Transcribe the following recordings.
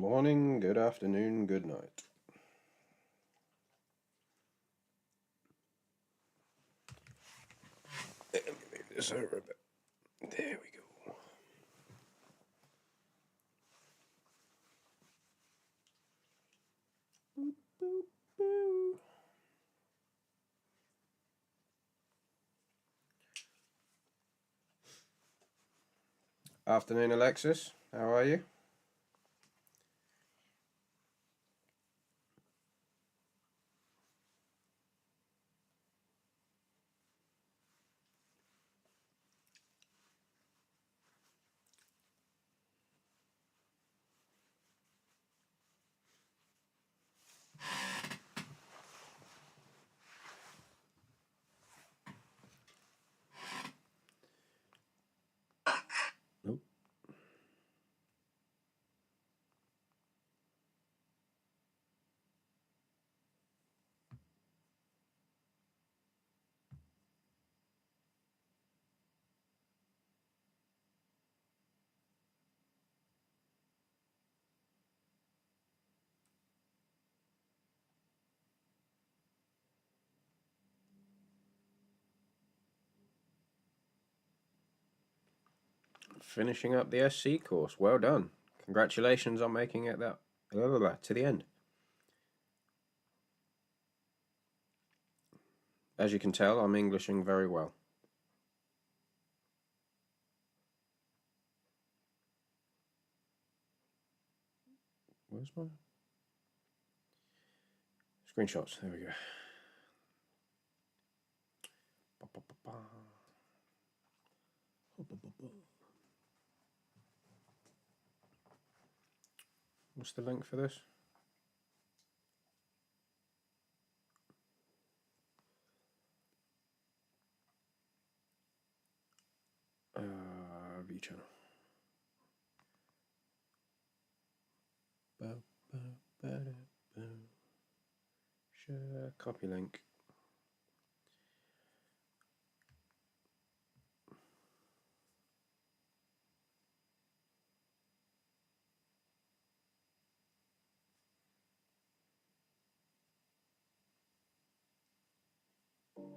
morning, good afternoon, good night. Let me move this over a bit. There we go. Boop, boop, boop. Afternoon, Alexis. How are you? Nope. Finishing up the SC course. Well done. Congratulations on making it that to the end. As you can tell, I'm Englishing very well. Where's my screenshots? There we go. What's the link for this? View channel. Share, copy link.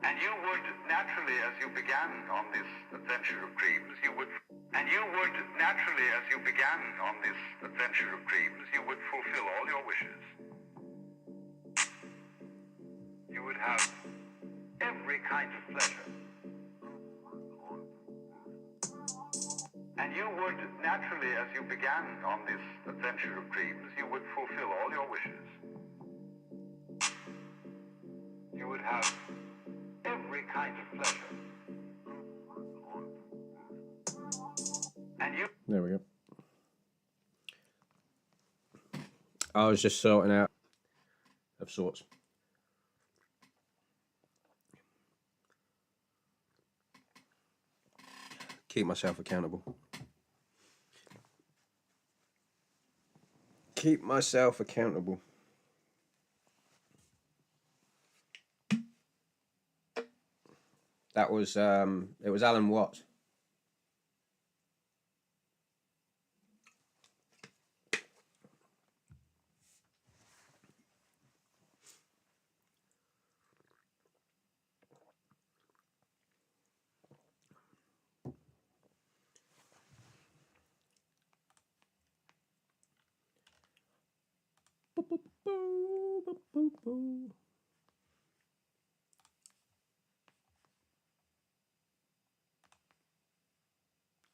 And you would naturally, as you began on this adventure of dreams, you would fulfill all your wishes. You would have every kind of pleasure. And you would naturally, as you began on this adventure of dreams, you would fulfill all your wishes. You would have every kind of pleasure. And you... There we go. I was just sorting out of sorts. Keep myself accountable. Keep myself accountable. That was it was Alan Watt.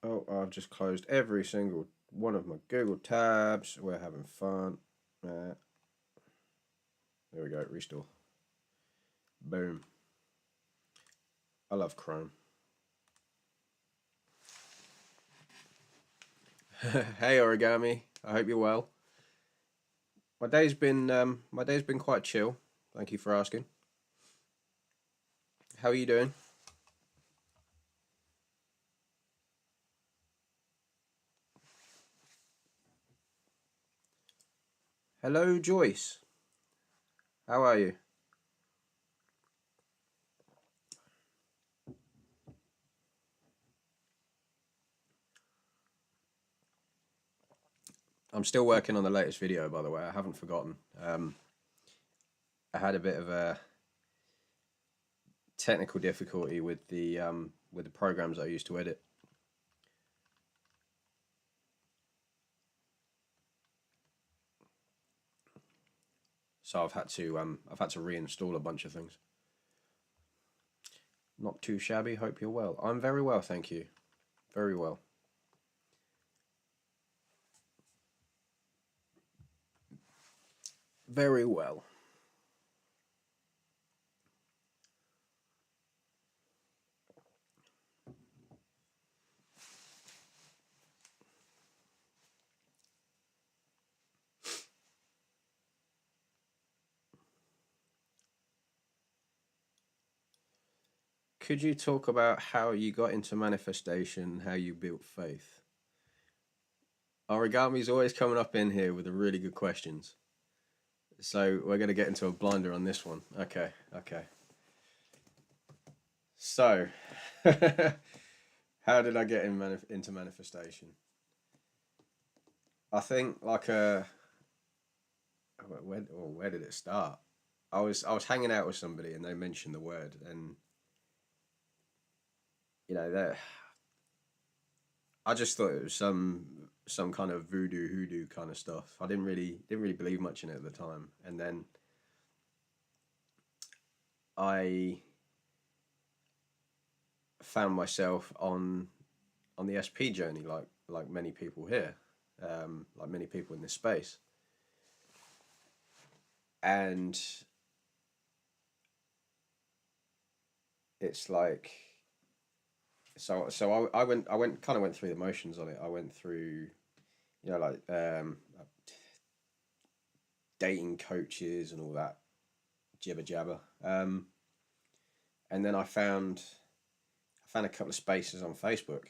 Oh, I've just closed every single one of my Google tabs. We're having fun. There we go, restore. Boom. I love Chrome. Hey Origami, I hope you're well. My day's been quite chill. Thank you for asking. How are you doing? Hello Joyce. How are you? I'm still working on the latest video, by the way. I haven't forgotten. I had a bit of a technical difficulty with the programs I used to edit. So I've had to reinstall a bunch of things. Not too shabby. Hope you're well. I'm very well, thank you. Very well. Very well. Could you talk about how you got into manifestation, how you built faith? Origami's always coming up in here with the really good questions. So we're going to get into a blinder on this one. Okay. So, how did I get into manifestation? I think like where did it start? I was hanging out with somebody and they mentioned the word, and that I just thought it was some kind of voodoo hoodoo kind of stuff. I didn't really believe much in it at the time, and then I found myself on the SP journey, like many people here, like many people in this space, and it's like I went through the motions on it. I went through, like dating coaches and all that jibber jabber, and then I found a couple of spaces on Facebook,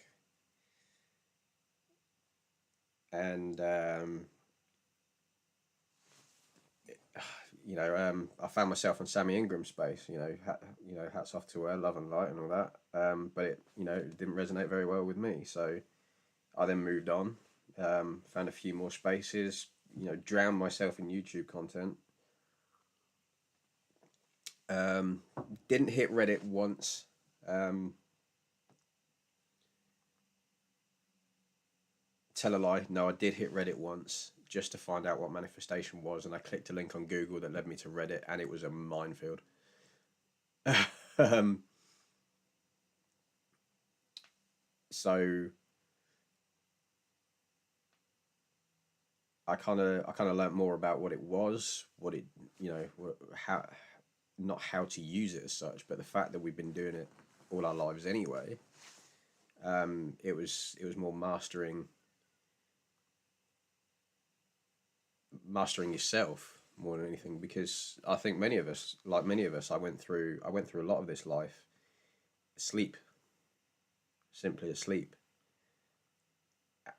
and I found myself on Sammy Ingram's space. Hats off to her, love and light and all that. But it didn't resonate very well with me. So I then moved on, found a few more spaces. Drowned myself in YouTube content. Didn't hit Reddit once. Tell a lie. No, I did hit Reddit once just to find out what manifestation was, and I clicked a link on Google that led me to Reddit, and it was a minefield. So I kind of learned more about what it was, what it, how, not how to use it as such, but the fact that we've been doing it all our lives anyway. It was more mastering yourself more than anything, because I think many of us, I went through a lot of this life asleep, simply asleep,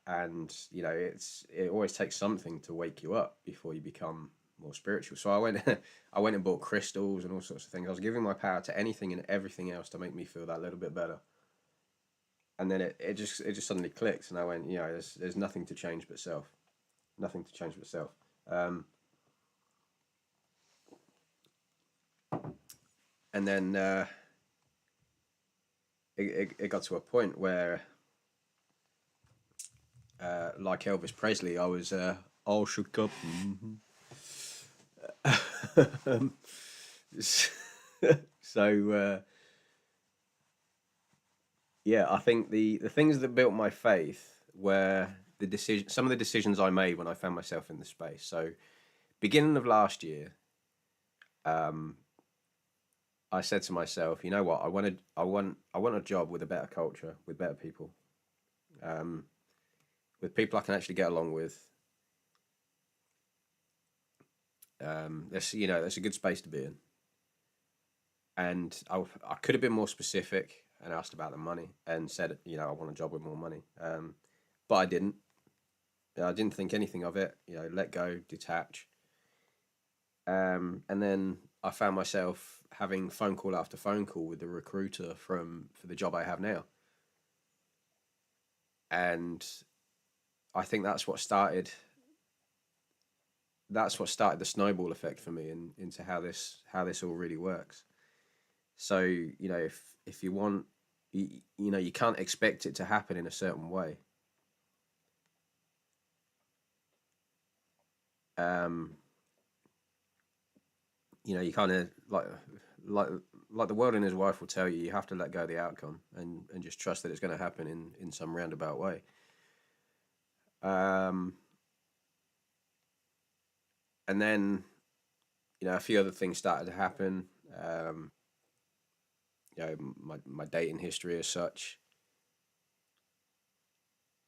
and it always takes something to wake you up before you become more spiritual. So I went and bought crystals and all sorts of things. I was giving my power to anything and everything else to make me feel that little bit better. And then it just suddenly clicked, and I went, there's nothing to change but self. Nothing to change but self. And then it got to a point where, like Elvis Presley, I was all shook up. So yeah, I think the things that built my faith were some of the decisions I made when I found myself in the space. So beginning of last year, I said to myself, you know what, I want a job with a better culture, with better people, with people I can actually get along with. That's a good space to be in. And I could have been more specific and asked about the money and said, I want a job with more money. But I didn't. I didn't think anything of it. Let go, detach. And then I found myself having phone call after phone call with the recruiter for the job I have now. And I think that's what started that's what started the snowball effect for me, and into how this all really works. So if you want, you can't expect it to happen in a certain way. Um, you kind of like like the world and his wife will tell you, you have to let go of the outcome, and just trust that it's going to happen in some roundabout way. Um, and then a few other things started to happen. Um, my dating history as such.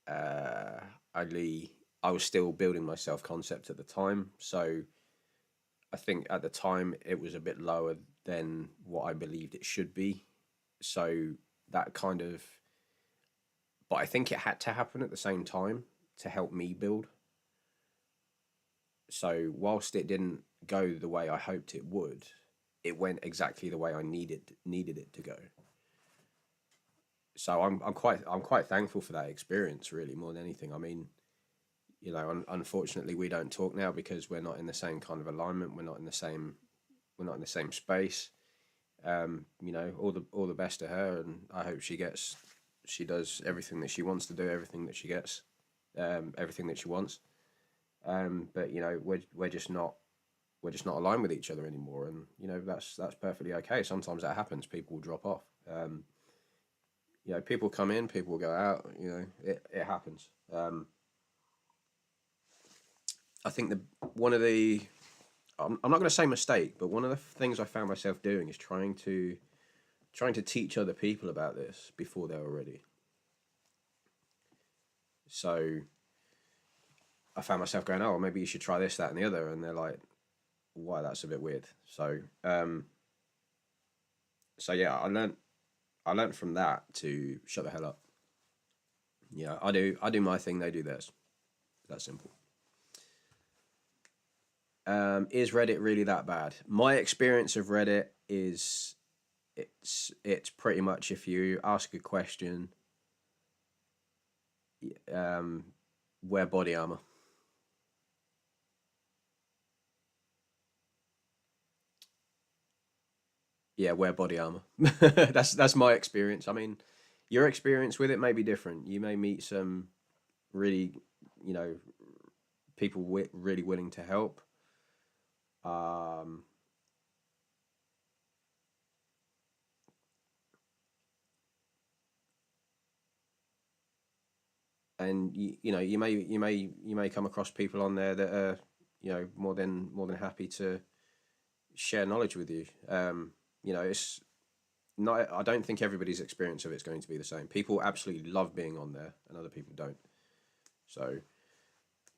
Uh, I was still building my self concept at the time, so I think at the time it was a bit lower than what I believed it should be. So that kind of, but I think it had to happen at the same time to help me build. So whilst it didn't go the way I hoped it would, it went exactly the way I needed it to go. So I'm quite thankful for that experience, really, more than anything. I mean, unfortunately, we don't talk now because we're not in the same kind of alignment. We're not in the same space. All the best to her, and I hope she does everything that she wants to do, everything that she gets, everything that she wants. But we're just not aligned with each other anymore, and that's perfectly okay. Sometimes that happens. People drop off. People come in, people go out. It happens. I think the one of the I'm not going to say mistake, but one of the things I found myself doing is trying to teach other people about this before they were ready. So I found myself going, "Oh, maybe you should try this, that, and the other," and they're like, "Why? That's a bit weird." So yeah, I learned from that to shut the hell up. Yeah, I do my thing, they do theirs. That simple. Is Reddit really that bad? My experience of Reddit is it's pretty much if you ask a question, um, wear body armor. Yeah, wear body armor. That's my experience. I mean, your experience with it may be different. You may meet some really, you know, people really willing to help. Um, and you may come across people on there that are more than happy to share knowledge with you. It's not. I don't think everybody's experience of it's going to be the same. People absolutely love being on there, and other people don't. So,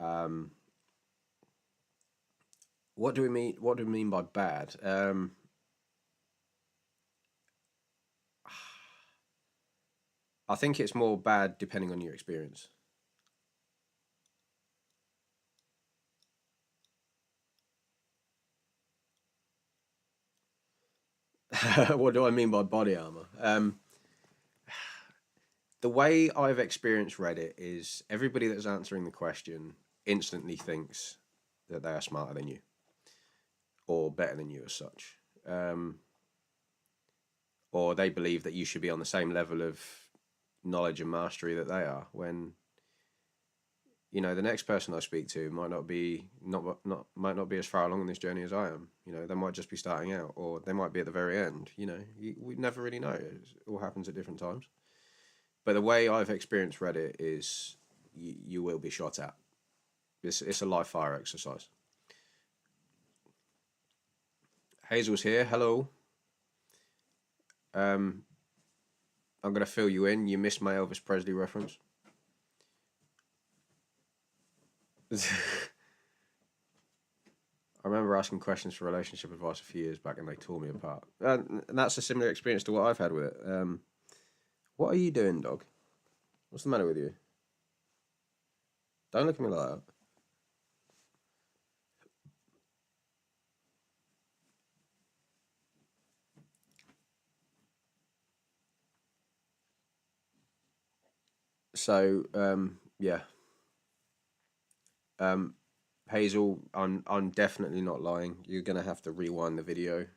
um, what do we mean? What do we mean by bad? I think it's more bad depending on your experience. What do I mean by body armor? The way I've experienced Reddit is everybody that's answering the question instantly thinks that they are smarter than you or better than you as such. Um, or they believe that you should be on the same level of knowledge and mastery that they are when the next person I speak to might not be not might not be as far along in this journey as I am. They might just be starting out, or they might be at the very end. We never really know. It all happens at different times. But the way I've experienced Reddit is you will be shot at. It's a live fire exercise. Hazel's here. Hello. Um, I'm gonna fill you in. You missed my Elvis Presley reference. I remember asking questions for relationship advice a few years back, and they tore me apart. And that's a similar experience to what I've had with it. What are you doing, dog? What's the matter with you? Don't look at me like that. So, yeah. Um, Hazel, I'm definitely not lying. You're gonna have to rewind the video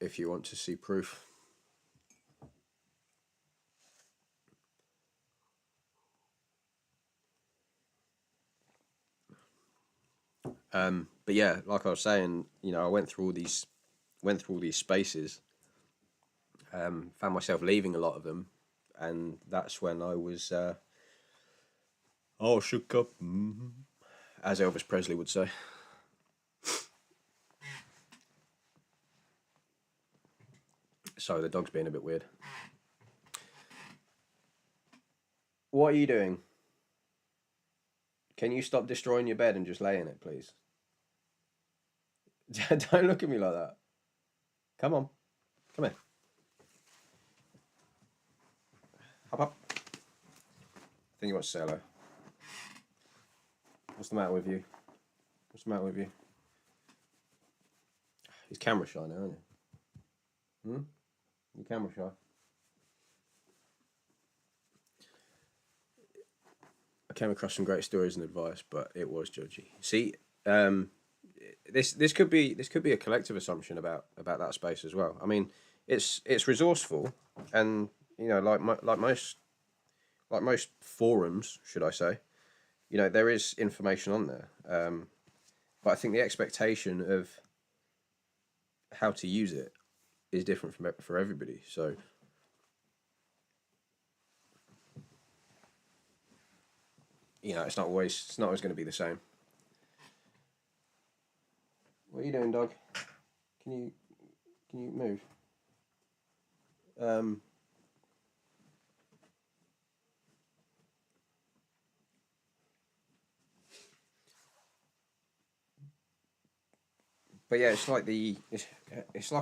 if you want to see proof. But yeah, like I was saying, you know, I went through all these spaces, found myself leaving a lot of them, and that's when I was oh shook up, as Elvis Presley would say. Sorry, the dog's being a bit weird. What are you doing? Can you stop destroying your bed and just lay in it, please? Don't look at me like that. Come on, come here. Hop up. I think you want to say hello. What's the matter with you? What's the matter with you? He's camera shy now, isn't he? You camera shy. I came across some great stories and advice, but it was judgy. See, this could be a collective assumption about that space as well. I mean, it's resourceful, and you know, like most forums, should I say, you know, there is information on there. But I think the expectation of how to use it is different for everybody. So, you know, it's not always going to be the same. What are you doing, dog? Can you move? But yeah, it's like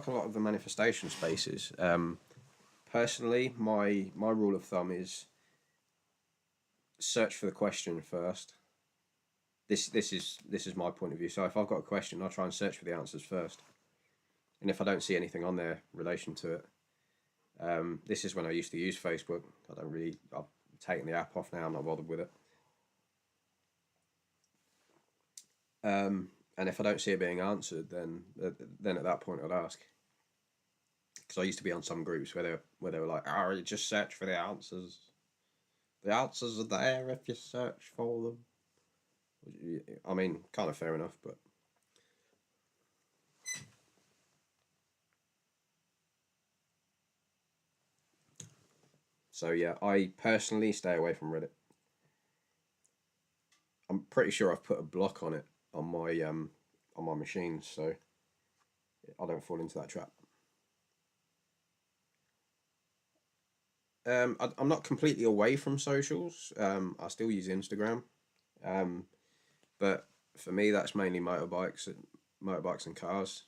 a lot of the manifestation spaces. Personally, my rule of thumb is search for the question first. This is my point of view. So if I've got a question, I'll try and search for the answers first. And if I don't see anything on there in relation to it, this is when I used to use Facebook. I've taken the app off now. I'm not bothered with it. And if I don't see it being answered, then at that point I'd ask. Because I used to be on some groups where they were like, "Oh, you just search for the answers. The answers are there if you search for them." I mean, kind of fair enough, but so yeah, I personally stay away from Reddit. I'm pretty sure I've put a block on it on my machine, so I don't fall into that trap. I'm not completely away from socials. I still use Instagram, um, but for me, that's mainly motorbikes and cars.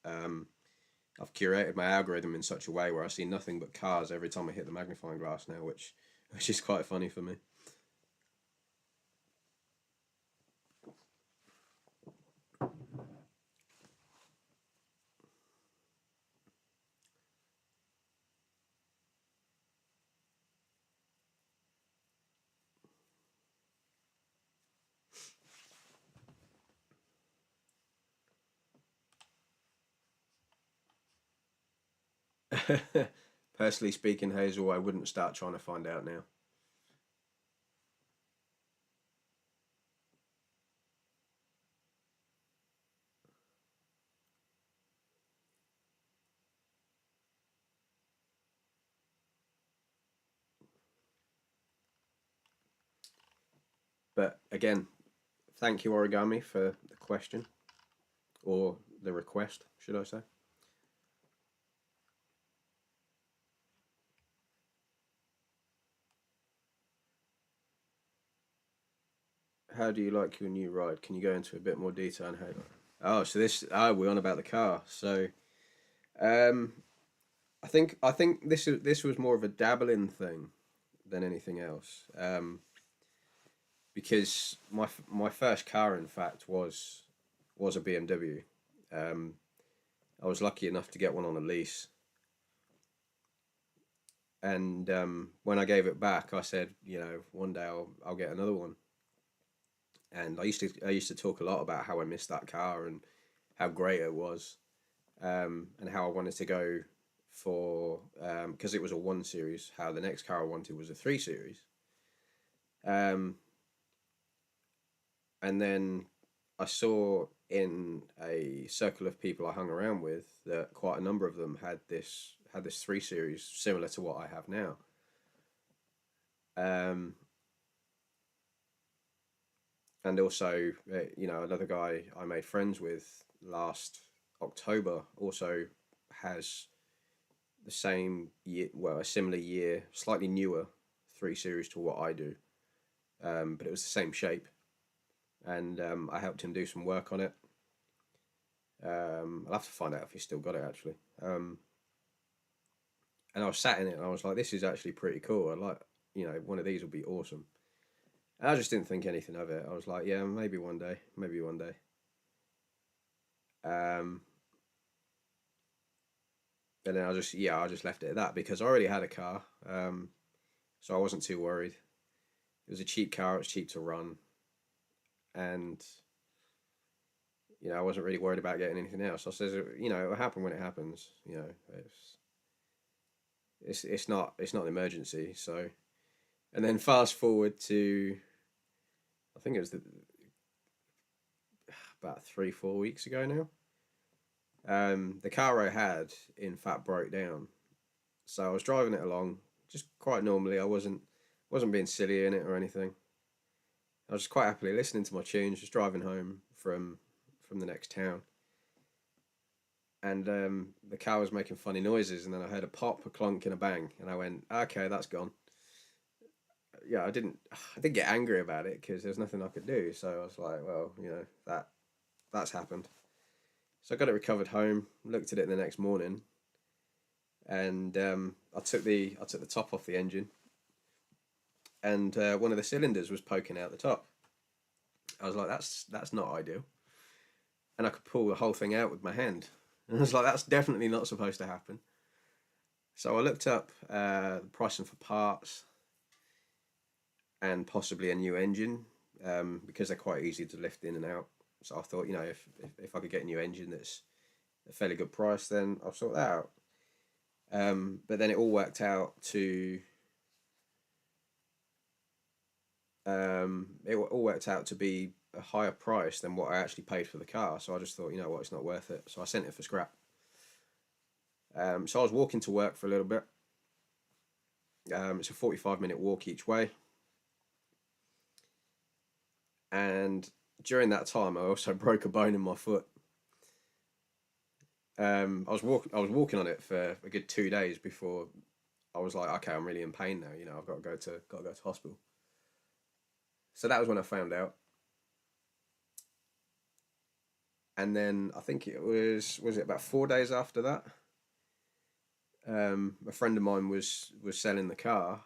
Um, I've curated my algorithm in such a way where I see nothing but cars every time I hit the magnifying glass now, which is quite funny for me. Personally speaking, Hazel, I wouldn't start trying to find out now. But again, thank you, Origami, for the question or the request, should I say? How do you like your new ride? Can you go into a bit more detail on how? Oh, so we're on about the car. So, um, I think this was more of a dabbling thing than anything else. Because my first car, in fact, was a BMW. Um, I was lucky enough to get one on a lease, and when I gave it back, I said, you know, one day I'll get another one. And I used to talk a lot about how I missed that car and how great it was, and how I wanted to go for, because it was a 1 series. How the next car I wanted was a 3 series. Um, and then I saw in a circle of people I hung around with that quite a number of them had this 3 series similar to what I have now. Um, and also, another guy I made friends with last October also has the same year, well, a similar year, slightly newer 3 series to what I do, but it was the same shape, and I helped him do some work on it. I'll have to find out if he's still got it actually. And I was sat in it, and I was like, "This is actually pretty cool. I like, one of these would be awesome." And I just didn't think anything of it. I was like, "Yeah, maybe one day, maybe one day." Um, and then I just left it at that because I already had a car, so I wasn't too worried. It was a cheap car. It was cheap to run, and I wasn't really worried about getting anything else. I says, it'll happen when it happens. It's not an emergency. So, and then fast forward to, I think it was about 3-4 weeks ago now. The car I had, in fact, broke down. So I was driving it along just quite normally. I wasn't being silly in it or anything. I was just quite happily listening to my tunes, just driving home from the next town. And the car was making funny noises, and then I heard a pop, a clunk, and a bang, and I went, "Okay, that's gone." Yeah, I didn't get angry about it because there's nothing I could do. So I was like, "Well, that's happened." So I got it recovered home, looked at it the next morning, and I took the top off the engine, and one of the cylinders was poking out the top. I was like, "That's not ideal," and I could pull the whole thing out with my hand. And I was like, "That's definitely not supposed to happen." So I looked up the pricing for parts and possibly a new engine, because they're quite easy to lift in and out. So I thought, if I could get a new engine that's a fairly good price, then I'll sort that out. But then it all worked out to be a higher price than what I actually paid for the car. So I just thought, what, it's not worth it. So I sent it for scrap. So I was walking to work for a little bit. It's a 45-minute walk each way. And during that time, I also broke a bone in my foot. I was walking on it for a good 2 days before I was like, okay, I'm really in pain now. I've got to go to hospital. So that was when I found out. And then I think it was it about 4 days after that. A friend of mine was selling the car,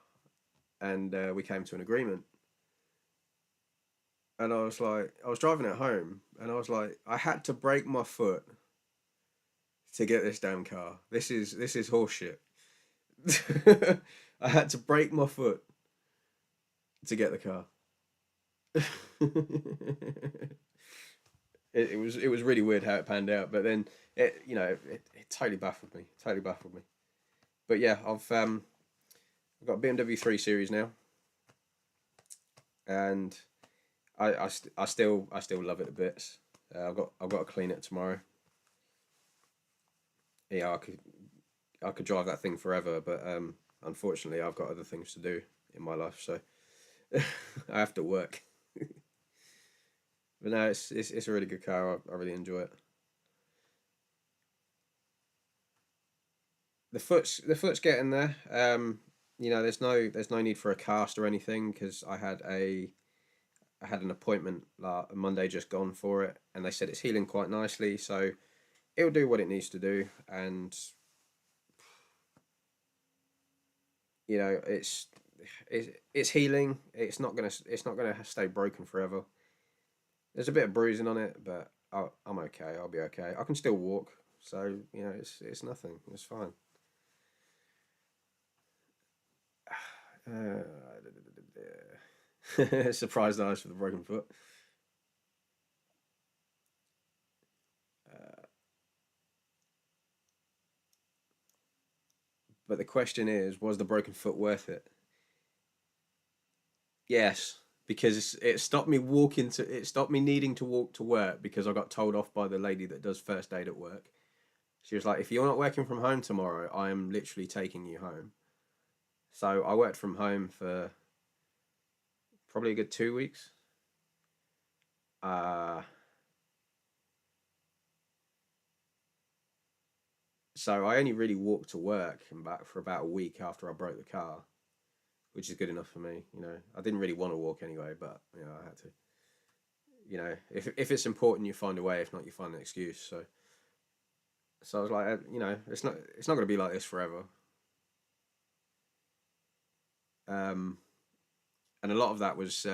and we came to an agreement. And I was like, I was driving it home, and I was like, I had to break my foot to get this damn car. This is horseshit. I had to break my foot to get the car. it was really weird how it panned out, but then it totally baffled me. Totally baffled me. But yeah, I've got a BMW 3 Series now, and I still love it a bit. I've got to clean it tomorrow. Yeah, I could drive that thing forever, but unfortunately I've got other things to do in my life, so I have to work. But no, it's a really good car. I really enjoy it. The foot's getting there. There's no need for a cast or anything because I had an appointment Monday just gone for it, and they said it's healing quite nicely, so it'll do what it needs to do, and it's healing. It's not gonna stay broken forever. There's a bit of bruising on it, but I'm okay. I'll be okay. I can still walk, so it's nothing. It's fine. Uh, Surprised eyes for the broken foot. But the question is, was the broken foot worth it? Yes, because it stopped me walking to. It stopped me needing to walk to work because I got told off by the lady that does first aid at work. She was like, "If you're not working from home tomorrow, I am literally taking you home." So I worked from home for probably a good 2 weeks. Uh, so I only really walked to work and back for about a week after I broke the car, which is good enough for me. I didn't really want to walk anyway, but I had to. If it's important, you find a way. If not, you find an excuse. So I was like, it's not going to be like this forever. Um, and a lot of that was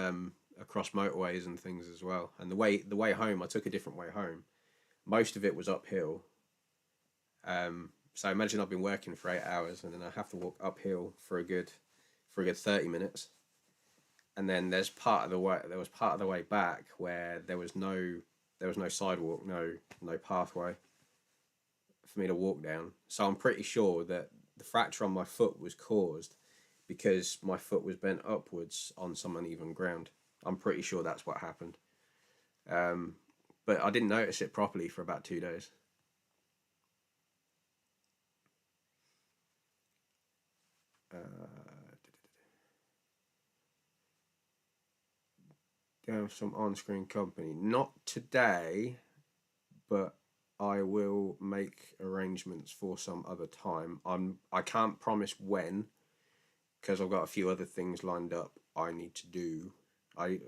across motorways and things as well. And the way home, I took a different way home. Most of it was uphill. So imagine I've been working for 8 hours and then I have to walk uphill for a good 30 minutes. And then there was part of the way back where there was no sidewalk, no pathway for me to walk down. So I'm pretty sure that the fracture on my foot was caused because my foot was bent upwards on some uneven ground. I'm pretty sure that's what happened. Um, but I didn't notice it properly for about 2 days. Down some on-screen company. Not today, but I will make arrangements for some other time. I can't promise when because I've got a few other things lined up I need to do. I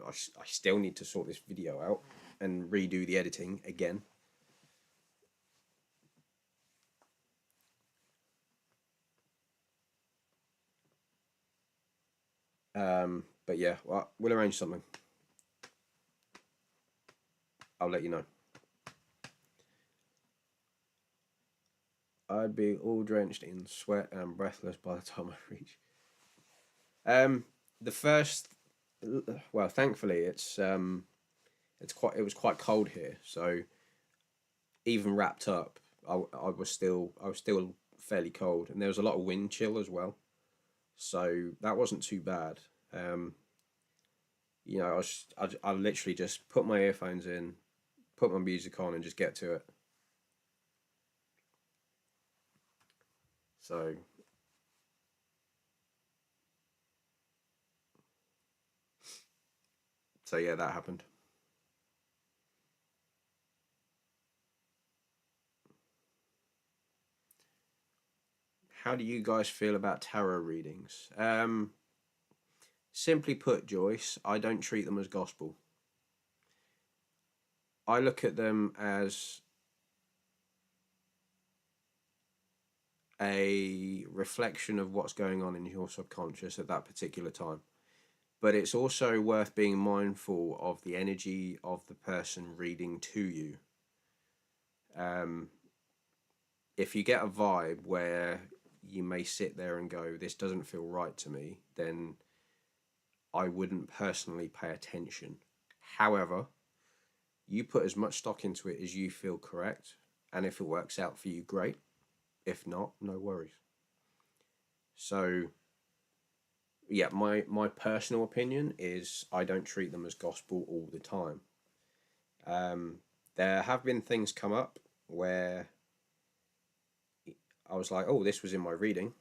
still need to sort this video out and redo the editing again. But yeah, we'll arrange something. I'll let you know. I'd be all drenched in sweat and breathless by the time I reach. The first, well, thankfully it was quite cold here, so even wrapped up, I was still fairly cold, and there was a lot of wind chill as well, so that wasn't too bad. Um, I literally just put my earphones in, put my music on, and just get to it. So yeah, that happened. How do you guys feel about tarot readings? Simply put, Joyce, I don't treat them as gospel. I look at them as a reflection of what's going on in your subconscious at that particular time. But it's also worth being mindful of the energy of the person reading to you. Um, if you get a vibe where you may sit there and go, "This doesn't feel right to me," then I wouldn't personally pay attention. However, you put as much stock into it as you feel correct, and if it works out for you, great. If not, no worries. So yeah, my personal opinion is I don't treat them as gospel all the time. Um, there have been things come up where I was like, "Oh, this was in my reading,"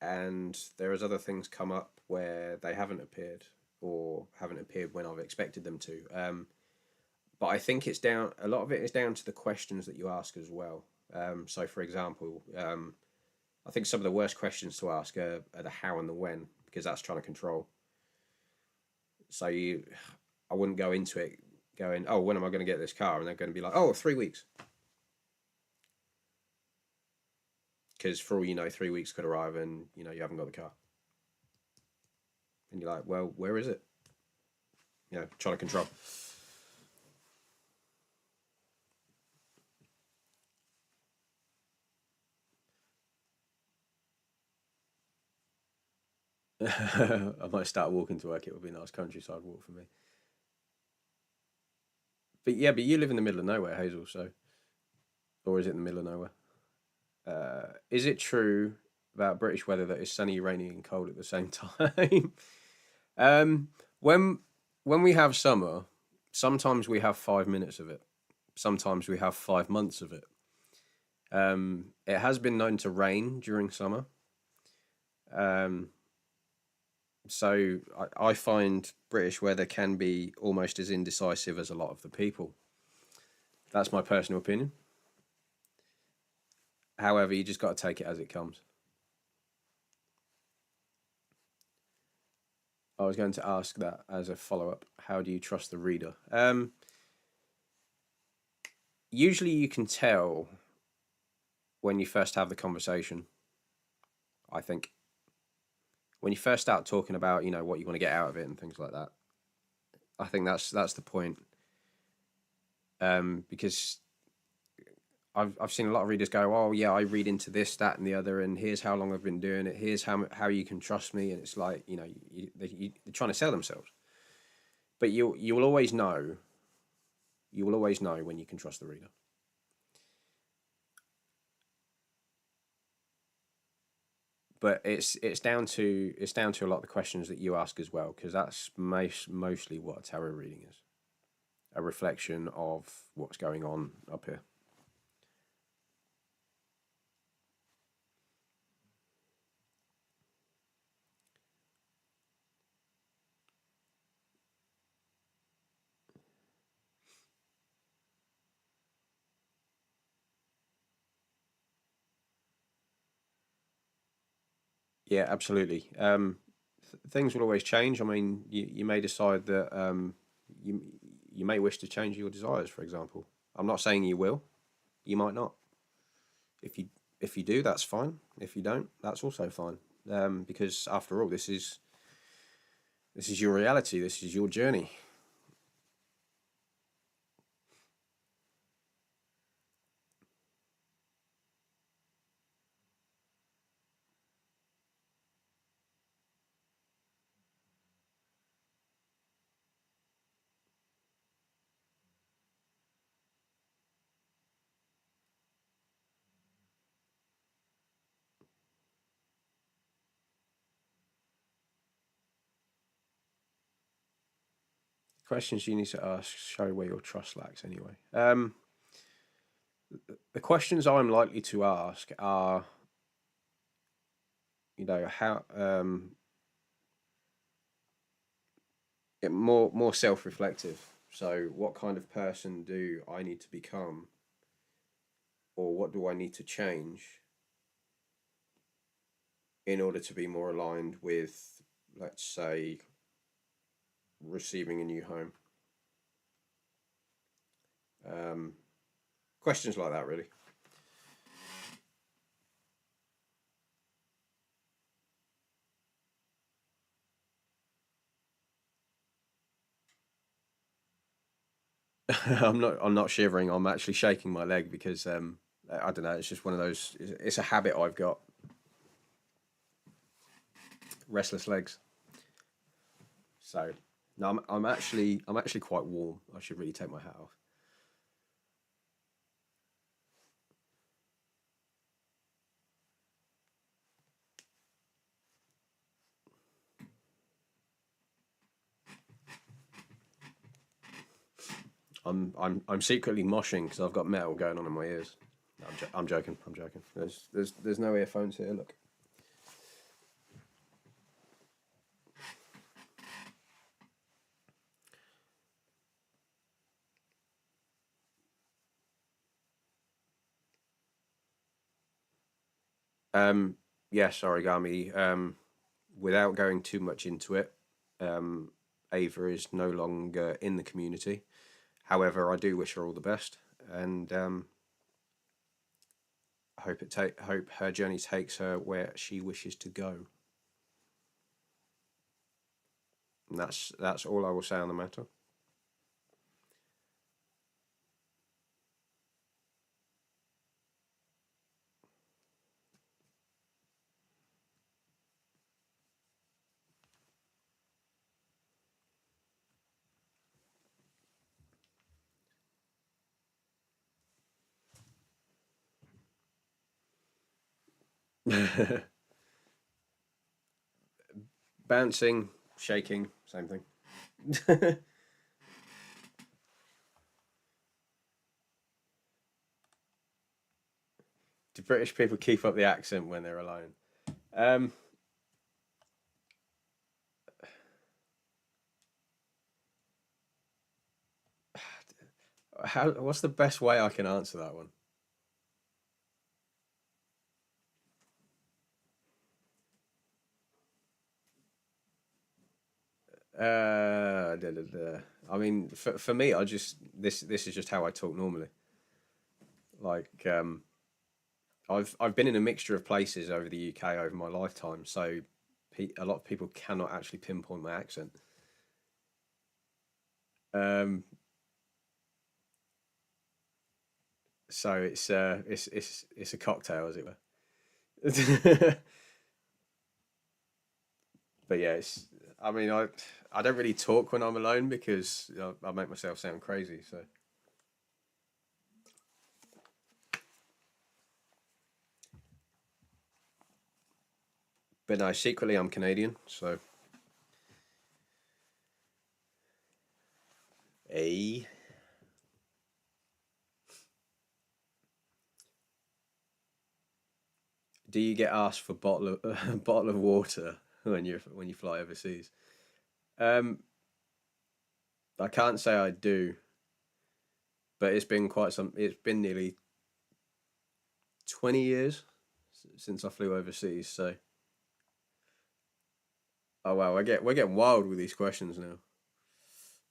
and there is other things come up where they haven't appeared or haven't appeared when I've expected them to. But I think it's down. A lot of it is down to the questions that you ask as well. So, for example, I think some of the worst questions to ask are the how and the when, because that's trying to control. So I wouldn't go into it going, "Oh, when am I going to get this car?" And they're going to be like, "Oh, 3 weeks," because for all you know, 3 weeks could arrive and you haven't got the car, and you're like, "Well, where is it?" Trying to control. I might start walking to work. It would be a nice countryside walk for me. But yeah, but you live in the middle of nowhere, Hazel. So, or is it in the middle of nowhere? Is it true about British weather that it's sunny, rainy, and cold at the same time? um, when when we have summer, sometimes we have 5 minutes of it. Sometimes we have 5 months of it. It has been known to rain during summer. Um, so I find British weather can be almost as indecisive as a lot of the people. That's my personal opinion. However, you just got to take it as it comes. I was going to ask that as a follow up. How do you trust the reader? Usually, you can tell when you first have the conversation. I think when you first start talking about what you want to get out of it and things like that. I think that's the point. Because I've seen a lot of readers go, oh yeah, I read into this, that, and the other, and here's how long I've been doing it. Here's how you can trust me, and it's like they're trying to sell themselves. But you will always know. You will always know when you can trust the reader. But it's down to a lot of the questions that you ask as well, because that's mostly what a tarot reading is, a reflection of what's going on up here. Yeah, absolutely. Things will always change. I mean, you may decide that you you may wish to change your desires, for example. I'm not saying you will. You might not. If you do, that's fine. If you don't, that's also fine. Because after all, this is your reality. This is your journey. Questions you need to ask show where your trust lacks. Anyway, the questions I'm likely to ask are, how more self-reflective. So, what kind of person do I need to become, or what do I need to change in order to be more aligned with, let's say, receiving a new home? Um, Questions like that, really. I'm not shivering. I'm actually shaking my leg because I don't know. It's just one of those. It's a habit I've got. Restless legs. So no, I'm actually quite warm. I should really take my hat off. I'm secretly moshing because I've got metal going on in my ears. No, I'm joking. I'm joking. There's no earphones here. Look. Um. Yes, origami. Without going too much into it, Ava is no longer in the community. However, I do wish her all the best, and hope her journey takes her where she wishes to go. And that's all I will say on the matter. Bouncing, shaking, same thing. Do British people keep up the accent when they're alone? Um, What's the best way I can answer that one? I mean, for me, I just this is just how I talk normally. Like, I've been in a mixture of places over the UK over my lifetime, so a lot of people cannot actually pinpoint my accent. Um, so it's a cocktail, as it were. But yeah, it's. I mean, I don't really talk when I'm alone because I make myself sound crazy. So, but no, secretly I'm Canadian. So, a do you get asked for bottle of bottle of water when you fly overseas? Um, I can't say I do, but it's been quite some. It's been nearly 20 years since I flew overseas. So, oh wow, we're getting wild with these questions now.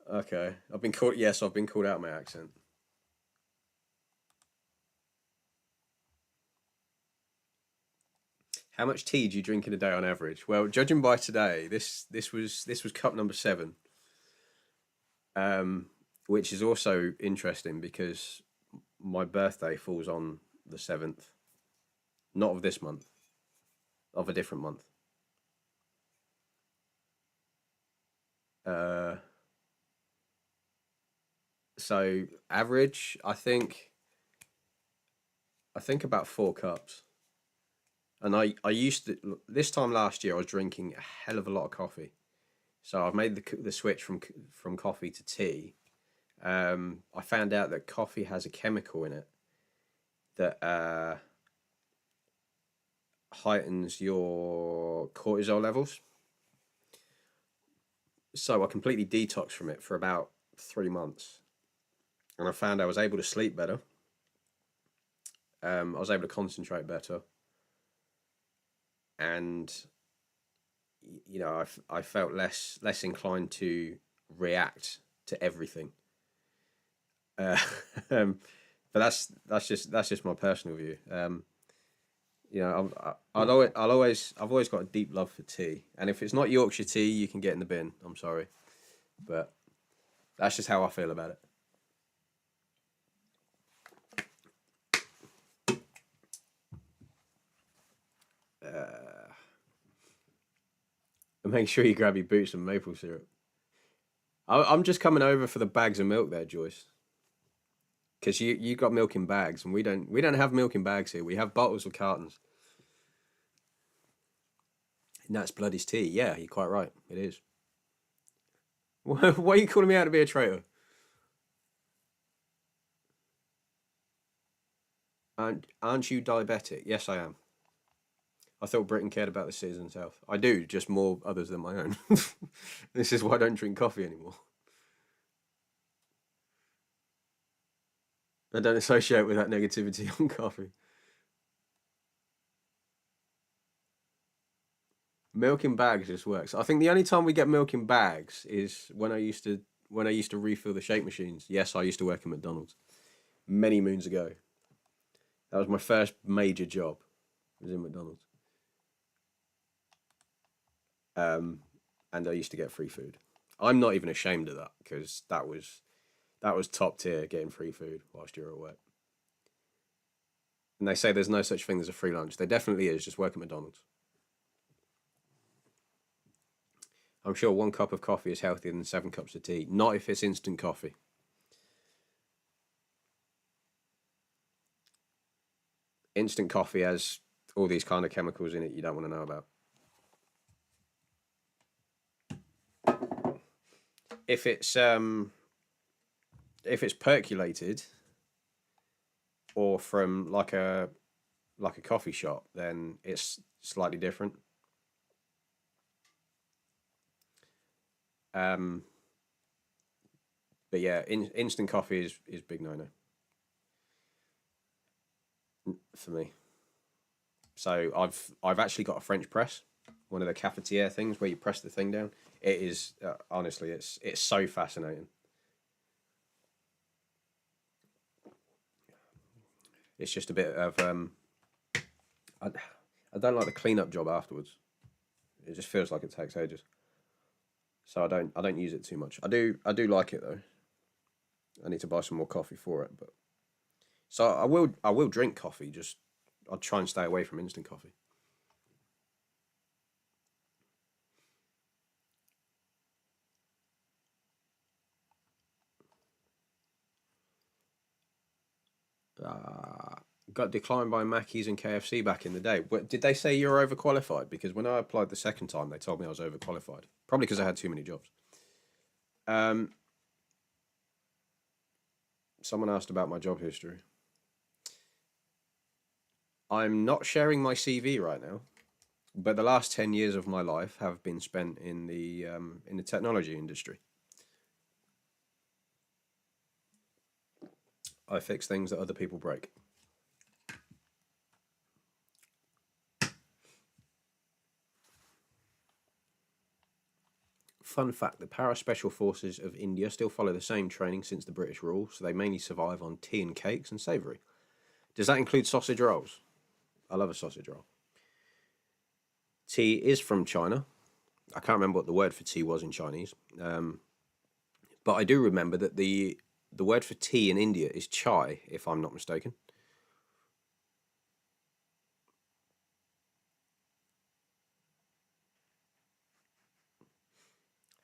Okay, I've been called. Yes, I've been called out my accent. How much tea do you drink in a day on average? Well, judging by today, this was cup number 7, um, which is also interesting because my birthday falls on the 7th, not of this month, of a different month. Uh, so average, I think about 4 cups. And I used to this time last year I was drinking a hell of a lot of coffee. So I've made the switch from coffee to tea. I found out that coffee has a chemical in it that heightens your cortisol levels. So I completely detoxed from it for about 3 months, and I found I was able to sleep better. I was able to concentrate better, and I felt less inclined to react to everything. Uh, um, but that's just my personal view. I've always got a deep love for tea, and if it's not Yorkshire tea, you can get in the bin. I'm sorry, but that's just how I feel about it. Uh, and make sure you grab your boots and maple syrup. I'm just coming over for the bags of milk there, Joyce, because you got milk in bags, and we don't have milk in bags here. We have bottles or cartons. And that's Bloody's tea. Yeah, you're quite right. It is. Why are you calling me out to be a traitor? Aren't you diabetic? Yes, I am. I thought Britain cared about the citizens' health. I do, just more others than my own. This is why I don't drink coffee anymore. I don't associate with that negativity on coffee. Milk in bags just works. I think the only time we get milk in bags is when I used to refill the shake machines. Yes, I used to work at McDonald's many moons ago. That was my first major job. Was in McDonald's. Um, and I used to get free food. I'm not even ashamed of that because that was top tier getting free food whilst you're at work. And they say there's no such thing as a free lunch. There definitely is. Just work at McDonald's. I'm sure 1 cup of coffee is healthier than 7 cups of tea. Not if it's instant coffee. Instant coffee has all these kind of chemicals in it you don't want to know about. If it's percolated or from like a coffee shop, then it's slightly different. But yeah, instant coffee is big no for me. So I've actually got a French press, one of the cafetiere things where you press the thing down. It is honestly, it's so fascinating. It's just a bit of I, I don't like the cleanup job afterwards. It just feels like it takes ages. So I don't use it too much. I do like it though. I need to buy some more coffee for it, but so I will drink coffee. Just I'll try and stay away from instant coffee. Uh, got declined by Mackey's and KFC back in the day. But did they say you were overqualified? Because when I applied the second time, they told me I was overqualified. Probably because I had too many jobs. Um, Someone asked about my job history. I'm not sharing my CV right now, but the last 10 years of my life have been spent in the technology industry. I fix things that other people break. Fun fact, the Para-Special Forces of India still follow the same training since the British rule, so they mainly survive on tea and cakes and savoury. Does that include sausage rolls? I love a sausage roll. Tea is from China. I can't remember what the word for tea was in Chinese, but I do remember that the word for tea in India is chai, if I'm not mistaken.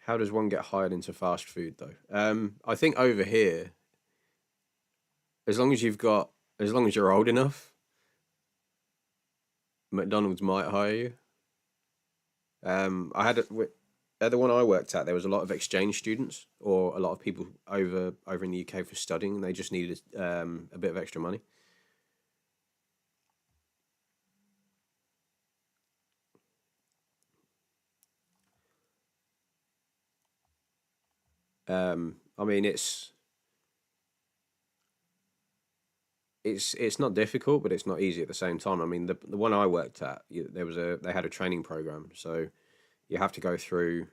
How does one get hired into fast food though? I think over here, as long as as long as you're old enough, McDonald's might hire you. I had at the one I worked at, there was a lot of exchange students or a lot of people over in the UK for studying, and they just needed a bit of extra money. I mean, it's not difficult, but it's not easy at the same time. I mean, the one I worked at, they had a training program, so you have to go through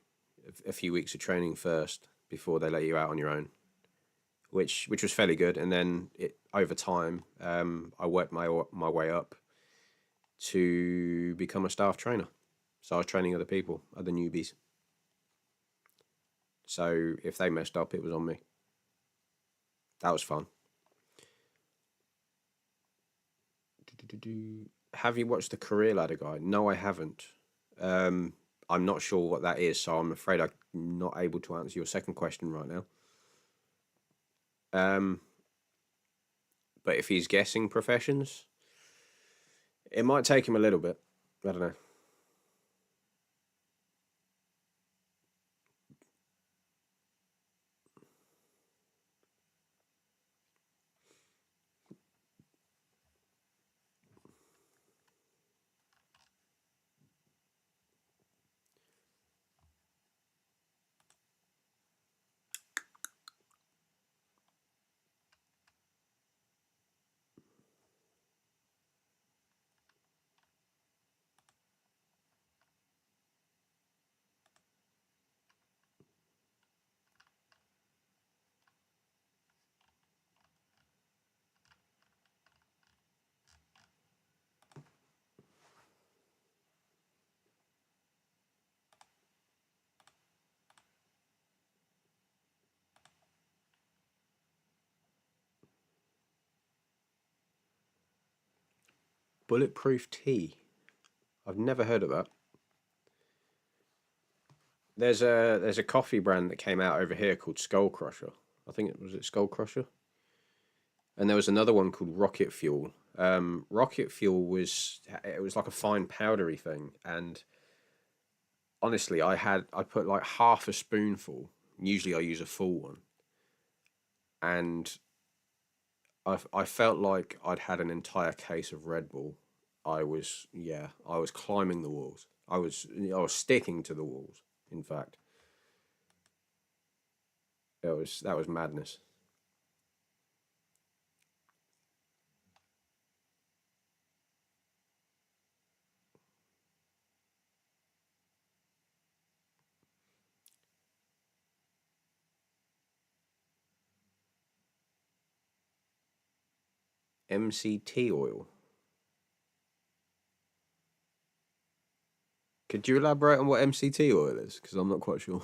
a few weeks of training first before they let you out on your own, which was fairly good. And then over time, I worked my way up to become a staff trainer. So I was training other people, other newbies. So if they messed up, it was on me. That was fun. Have you watched the Career Ladder guy? No, I haven't. Um, I'm not sure what that is, so I'm afraid I'm not able to answer your second question right now. Um, but if he's guessing professions, it might take him a little bit. I don't know. Bulletproof tea. I've never heard of that. There's a coffee brand that came out over here called Skull Crusher. I think it was Skull Crusher. and there was another one called rocket fuel. Rocket fuel was, it was like a fine powdery thing, and honestly, I put like half a spoonful. Usually, I use a full one, and I felt like I'd had an entire case of Red Bull. I was climbing the walls. I was sticking to the walls. In fact, that was madness. MCT oil. Could you elaborate on what MCT oil is? Because I'm not quite sure.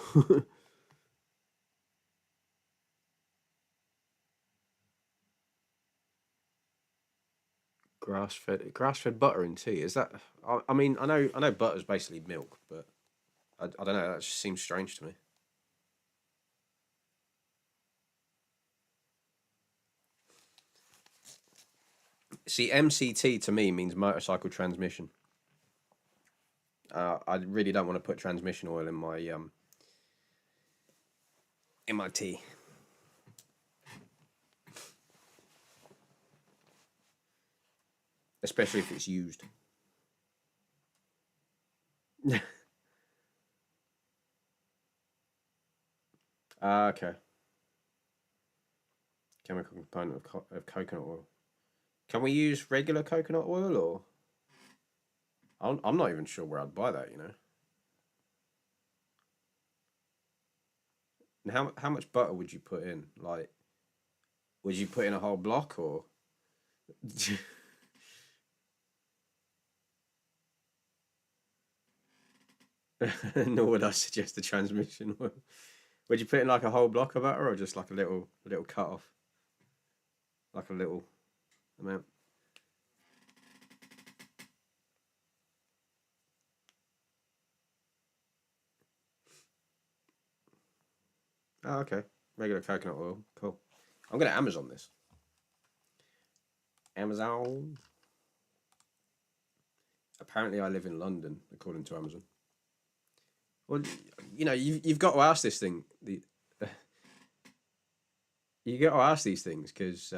Grass fed butter in tea. Is that? I mean, I know butter's basically milk, but I don't know. That just seems strange to me. See, MCT to me means motorcycle transmission. I really don't want to put transmission oil in my tea, especially if it's used. Okay. Chemical component of coconut oil. Can we use regular coconut oil, or I'm not even sure where I'd buy that. You know. And how much butter would you put in? Like, would you put in a whole block, or? Nor would I suggest the transmission oil. Would you put in like a whole block of butter, or just like a little cut off, like a little amount? Oh, okay. Regular coconut oil. Cool. I'm gonna Amazon this. Amazon. Apparently, I live in London, according to Amazon. Well, you know, you've got to ask this thing. You got to ask these things because,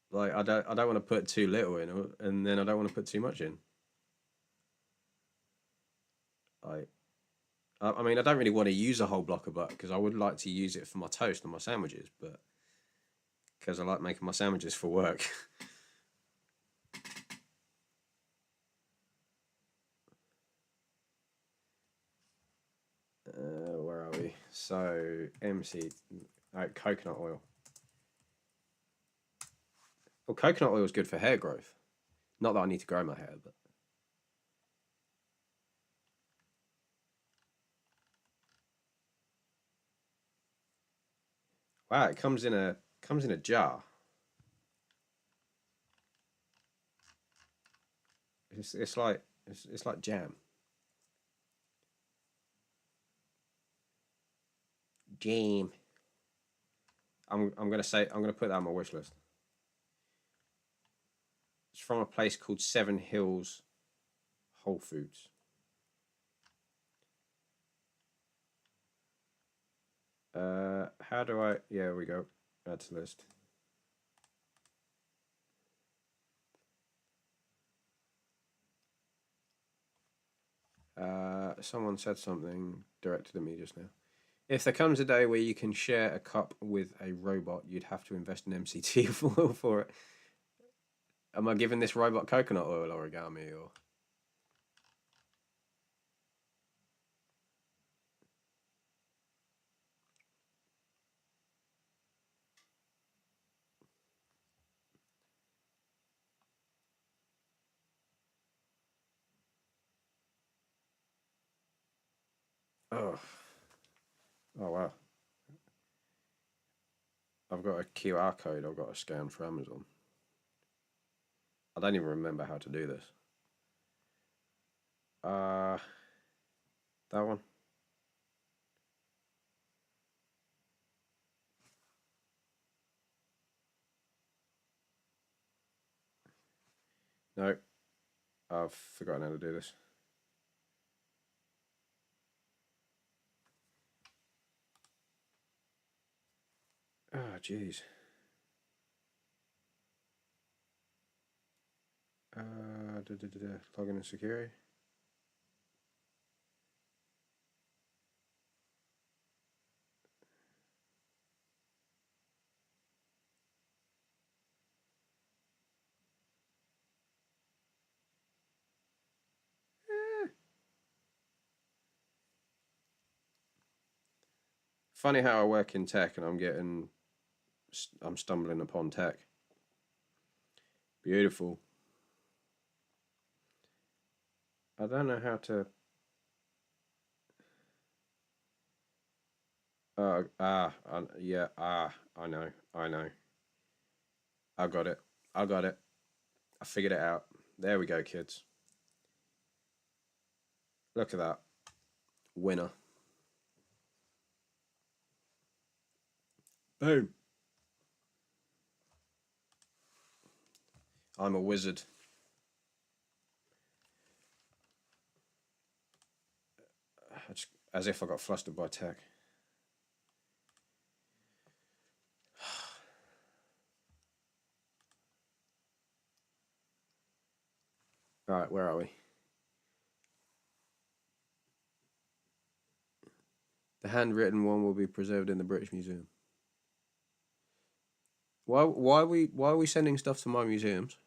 like, I don't want to put too little in, and then I don't want to put too much in. Like, I mean, I don't really want to use a whole block of butter because I would like to use it for my toast and my sandwiches, but because I like making my sandwiches for work. Where are we? So MC, coconut oil. Well, coconut oil is good for hair growth. Not that I need to grow my hair, but wow, it comes in a jar. It's like jam. Jam. I'm gonna put that on my wish list. It's from a place called Seven Hills Whole Foods. How do I? Yeah, here we go. Add to list. Someone said something directed at me just now. If there comes a day where you can share a cup with a robot, you'd have to invest in MCT oil for it. Am I giving this robot coconut oil origami or? Oh, oh wow! I've got a QR code I've got to scan for Amazon. I don't even remember how to do this. Uh, that one. No, I've forgotten how to do this. Oh, jeez. Login and security. Funny how I work in tech and I'm stumbling upon tech. Beautiful. I don't know how to. Yeah, I know, I know. I got it. I got it. I figured it out. There we go, kids. Look at that. Winner. Boom. I'm a wizard. As if I got flustered by tech. Alright, where are we? The handwritten one will be preserved in the British Museum. Why are we sending stuff to my museums?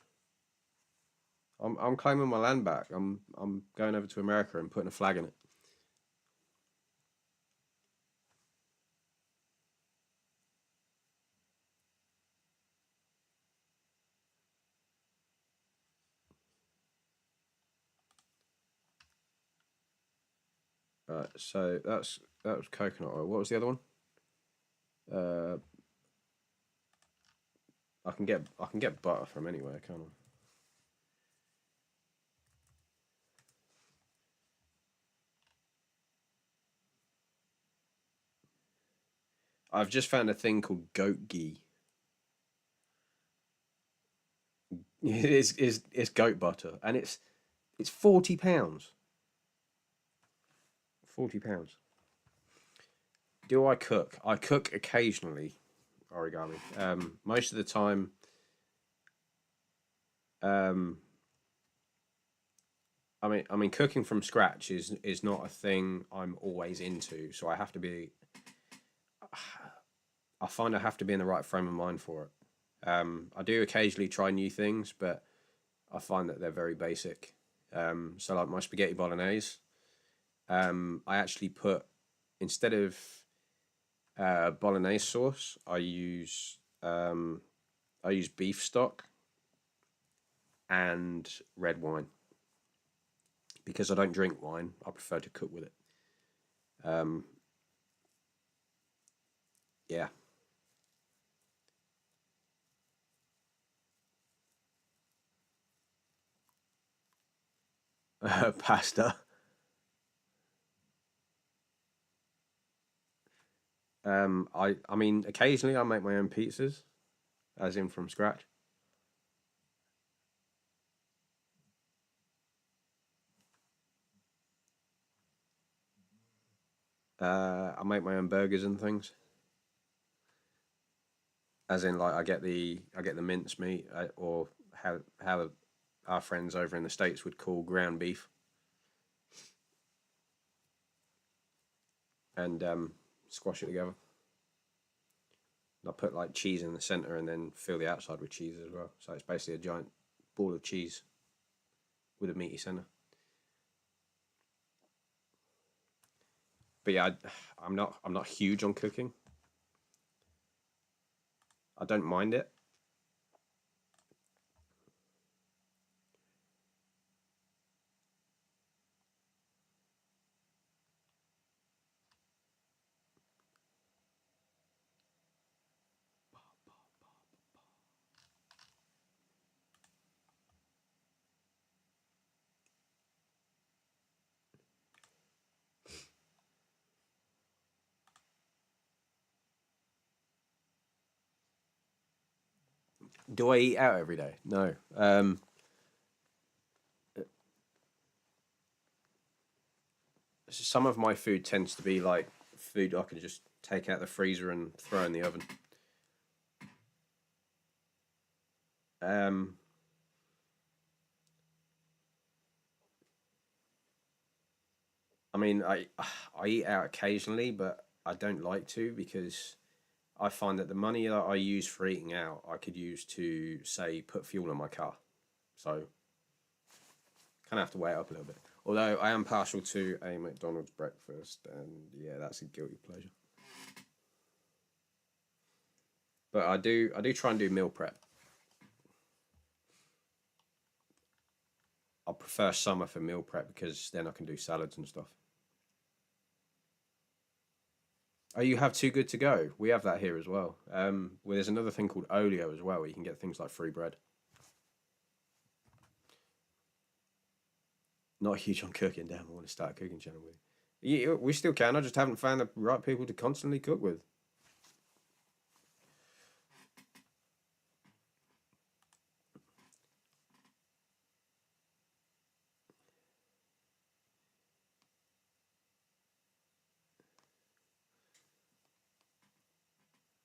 I'm claiming my land back. I'm going over to America and putting a flag in it. So that was coconut oil. What was the other one? Uh, I can get butter from anywhere, can't I? I've just found a thing called goat ghee. It's goat butter, and it's £40. £40. Do I cook? I cook occasionally, origami. Most of the time, um, I mean, cooking from scratch is not a thing I'm always into. So I have to be. I find I have to be in the right frame of mind for it. I do occasionally try new things, but I find that they're very basic. So like my spaghetti bolognese, I actually put instead of bolognese sauce, I use beef stock and red wine because I don't drink wine. I prefer to cook with it. Um, yeah, pasta. I mean, occasionally I make my own pizzas, as in from scratch. I make my own burgers and things, as in like I get the mince meat or how our friends over in the States would call ground beef, and squash it together. And I put like cheese in the center and then fill the outside with cheese as well. So it's basically a giant ball of cheese with a meaty center. But yeah, I'm not huge on cooking. I don't mind it. Do I eat out every day? No. some of my food tends to be like food I can just take out the freezer and throw in the oven. Um, I mean, I eat out occasionally, but I don't like to because I find that the money that I use for eating out, I could use to say put fuel in my car. So kind of have to weigh it up a little bit. Although I am partial to a McDonald's breakfast, and yeah, that's a guilty pleasure. But I do try and do meal prep. I prefer summer for meal prep because then I can do salads and stuff. Oh, you have Too Good to Go. We have that here as well. Well, there's another thing called Olio as well, where you can get things like free bread. Not huge on cooking. Damn, I want to start a cooking channel with you. Yeah, we still can. I just haven't found the right people to constantly cook with.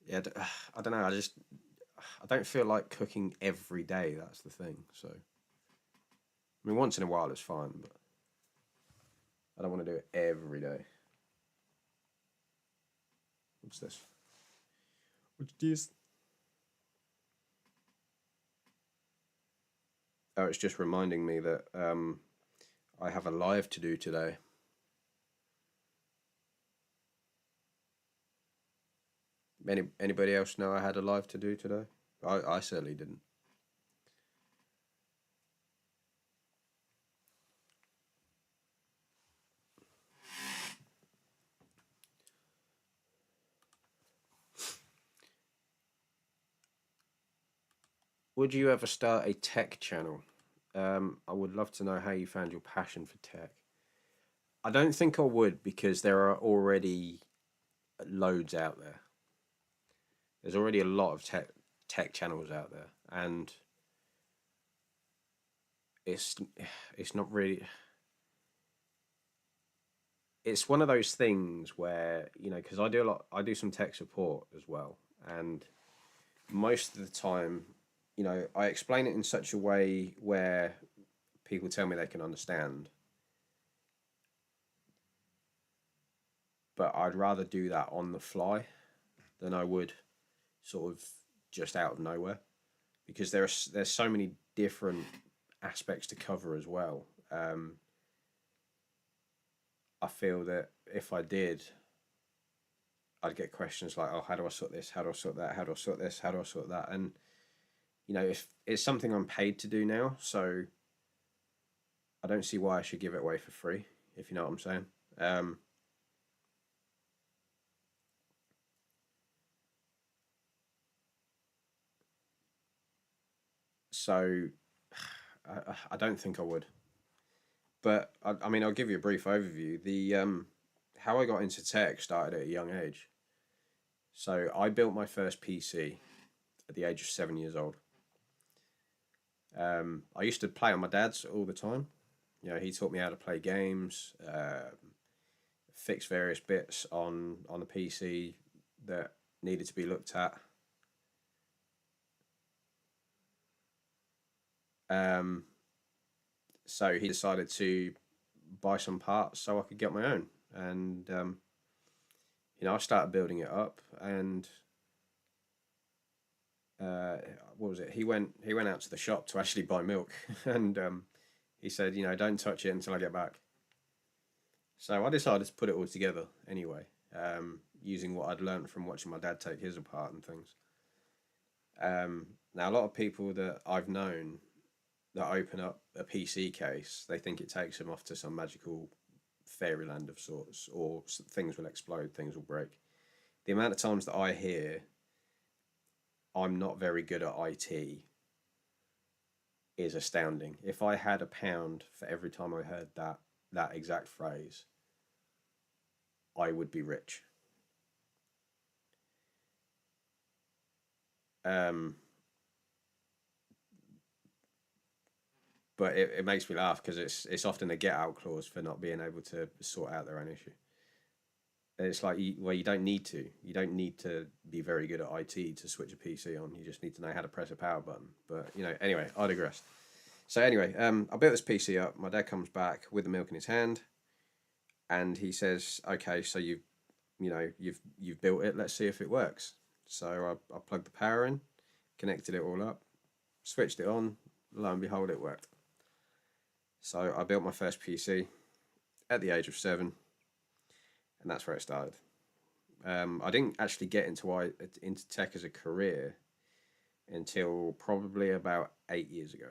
Yeah, I don't know. I don't feel like cooking every day. That's the thing. So, I mean, once in a while is fine, but I don't want to do it every day. What's this? What's this? Oh, it's just reminding me that I have a live to do today. Anybody else know I had a live to do today? I certainly didn't. Would you ever start a tech channel? I would love to know how you found your passion for tech. I don't think I would because there are already loads out there. There's already a lot of tech channels out there, and it's it's not really. It's one of those things where because I do some tech support as well, and most of the time, I explain it in such a way where people tell me they can understand, but I'd rather do that on the fly than I would sort of just out of nowhere because there's so many different aspects to cover as well. I feel that if I did, I'd get questions like, "Oh, how do I sort this? How do I sort that? How do I sort this? How do I sort that?" And if it's something I'm paid to do now, so I don't see why I should give it away for free. If you know what I'm saying. Um, so I don't think I would. But I mean, I'll give you a brief overview. The how I got into tech started at a young age. So I built my first PC at the age of 7 years old. I used to play on my dad's all the time. He taught me how to play games, fix various bits on the PC that needed to be looked at. Um, so he decided to buy some parts so I could get my own, and I started building it up, and uh, what was it? He went out to the shop to actually buy milk, and he said, don't touch it until I get back. So I decided to put it all together anyway, using what I'd learned from watching my dad take his apart and things. Now, a lot of people that I've known that open up a PC case, they think it takes them off to some magical fairyland of sorts, or things will explode, things will break. The amount of times that I hear I'm not very good at IT is astounding. If I had a pound for every time I heard that exact phrase, I would be rich. Um, but it makes me laugh because it's often a get out clause for not being able to sort out their own issue. And it's like, you don't need to. You don't need to be very good at IT to switch a PC on. You just need to know how to press a power button. But anyway, I digress. So anyway, I built this PC up. My dad comes back with the milk in his hand, and he says, "Okay, so you've built it. Let's see if it works." So I plugged the power in, connected it all up, switched it on. Lo and behold, it worked. So I built my first PC at the age of 7, and that's where it started. I didn't actually get into tech as a career until probably about 8 years ago,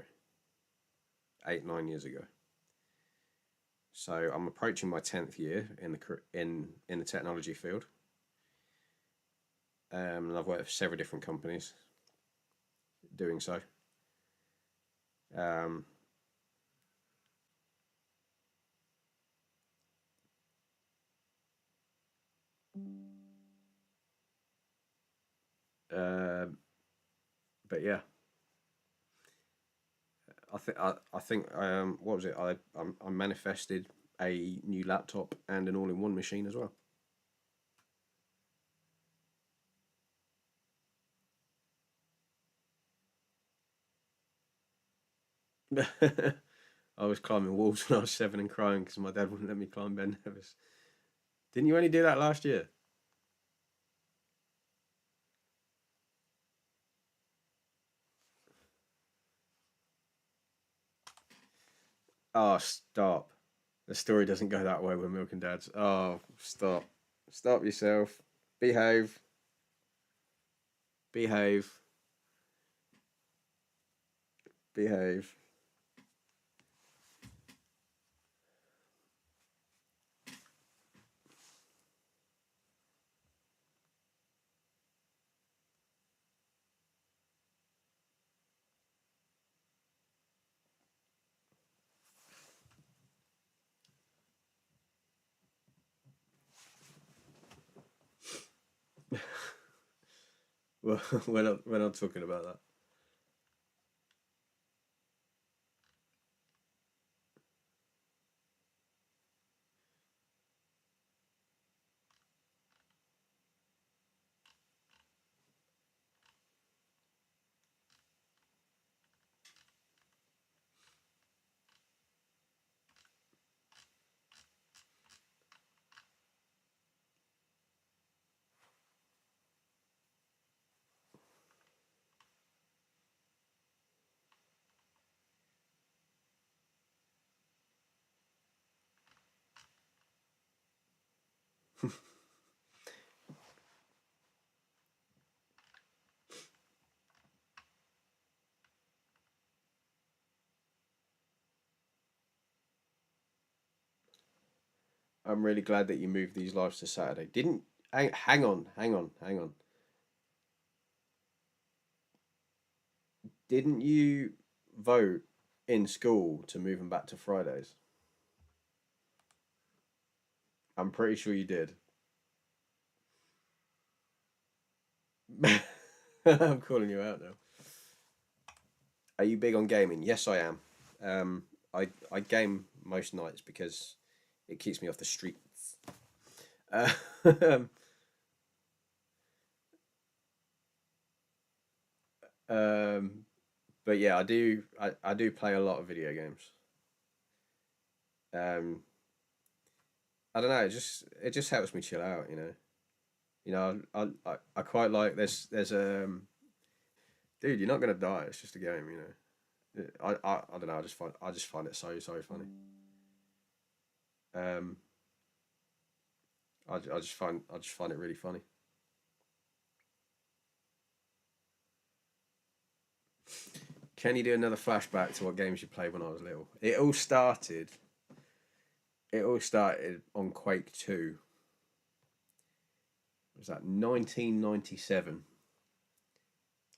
8, 9 years ago. So I'm approaching my 10th year in the technology field, and I've worked for several different companies doing so. Um, uh, but yeah, I think what was it? I manifested a new laptop and an all-in-one machine as well. I was climbing walls when I was 7 and crying because my dad wouldn't let me climb Ben Nevis. Didn't you only do that last year? Oh, stop. The story doesn't go that way with Milk and Dads. Oh, stop. Stop yourself. Behave. Behave. Behave. Well, we're not talking about that. I'm really glad that you moved these lives to Saturday. Didn't hang on. Didn't you vote in school to move them back to Fridays? I'm pretty sure you did. I'm calling you out now. Are you big on gaming? Yes, I am. I game most nights because it keeps me off the streets. Uh, um, but yeah, I do play a lot of video games. Um, I don't know. It just helps me chill out. I quite like there's dude. You're not gonna die. It's just a game. I don't know. I just find it so funny. Um, I just find it really funny. Can you do another flashback to what games you played when I was little? It all started on Quake 2. It was that 1997.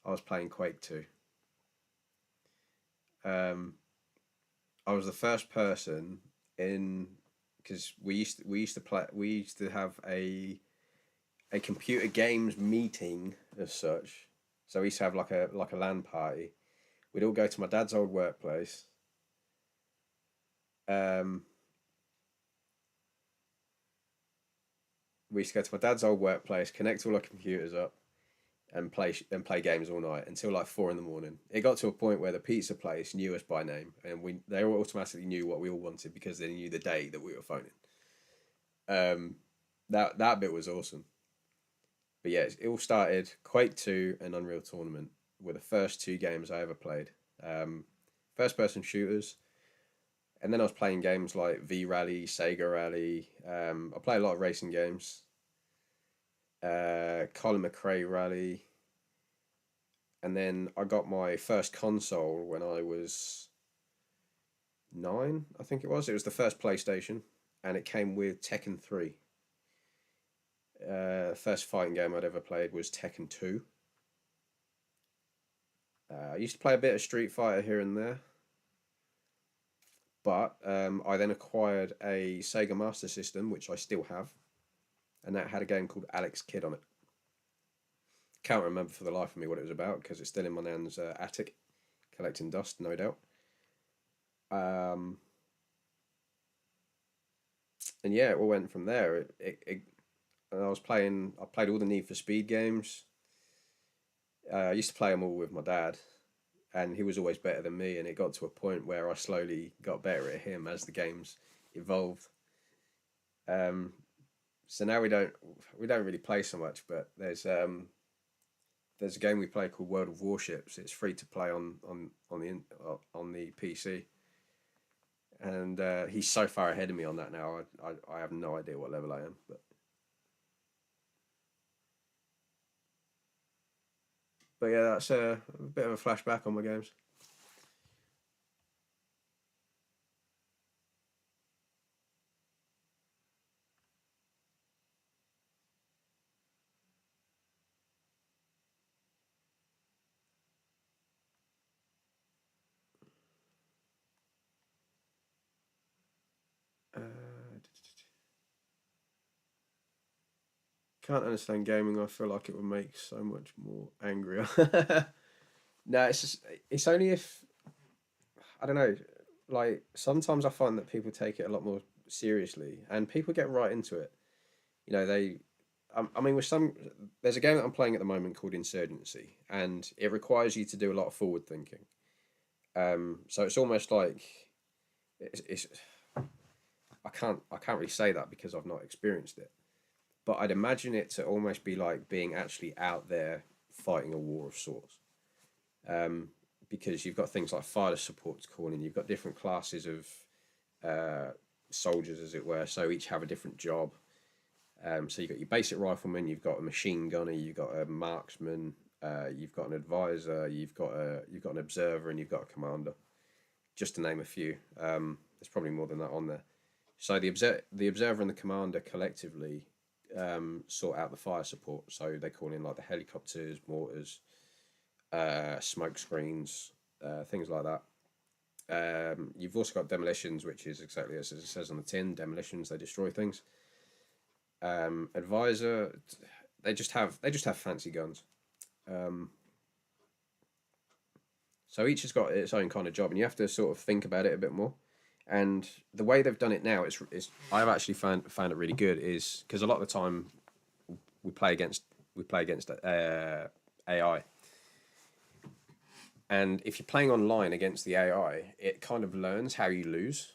I was playing Quake 2. Um, I was the first person in because we used to have a computer games meeting as such. So we used to have like a LAN party. We'd all go to my dad's old workplace, Um, we used to go to my dad's old workplace, connect all our computers up, and play games all night until like 4 in the morning. It got to a point where the pizza place knew us by name, and they all automatically knew what we all wanted because they knew the day that we were phoning. Um, that bit was awesome. But yeah, it all started. Quake 2 and Unreal Tournament were the first two games I ever played. First person shooters, and then I was playing games like V Rally, Sega Rally. I play a lot of racing games. Colin McRae Rally, and then I got my first console when I was 9. I think it was. It was the first PlayStation, and it came with Tekken 3. First fighting game I'd ever played was Tekken 2. I used to play a bit of Street Fighter here and there, but I then acquired a Sega Master System, which I still have, and that had a game called Alex Kidd on it. Can't remember for the life of me what it was about because it's still in my nan's attic, collecting dust, no doubt. Um, and yeah, it all went from there. And I played all the Need for Speed games. I used to play them all with my dad, and he was always better than me. And it got to a point where I slowly got better at him as the games evolved. Um, so now we don't really play so much, but there's a game we play called World of Warships. It's free to play on the PC, and he's so far ahead of me on that now. I have no idea what level I am, but yeah, that's a bit of a flashback on my games. Uh, can't understand gaming. I feel like it would make so much more angrier. No, it's only if I don't know. Like sometimes I find that people take it a lot more seriously, and people get right into it. You know, I mean, with some, there's a game that I'm playing at the moment called Insurgency, and it requires you to do a lot of forward thinking. So it's almost like it's I can't really say that because I've not experienced it, but I'd imagine it to almost be like being actually out there fighting a war of sorts. Um, because you've got things like fire support calling, you've got different classes of uh, soldiers, as it were. So each have a different job. So you've got your basic rifleman, you've got a machine gunner, you've got a marksman, you've got an advisor, you've got an observer, and you've got a commander. Just to name a few. There's probably more than that on there. So the observer and the commander collectively sort out the fire support. So they call in like the helicopters, mortars, smoke screens, things like that. You've also got demolitions, which is exactly as it says on the tin. Demolitions, they destroy things. Advisor, they just have fancy guns. Um, so each has got its own kind of job, and you have to sort of think about it a bit more. And the way they've done it now is I've actually found it really good is because a lot of the time we play against AI, and if you're playing online against the AI, it kind of learns how you lose,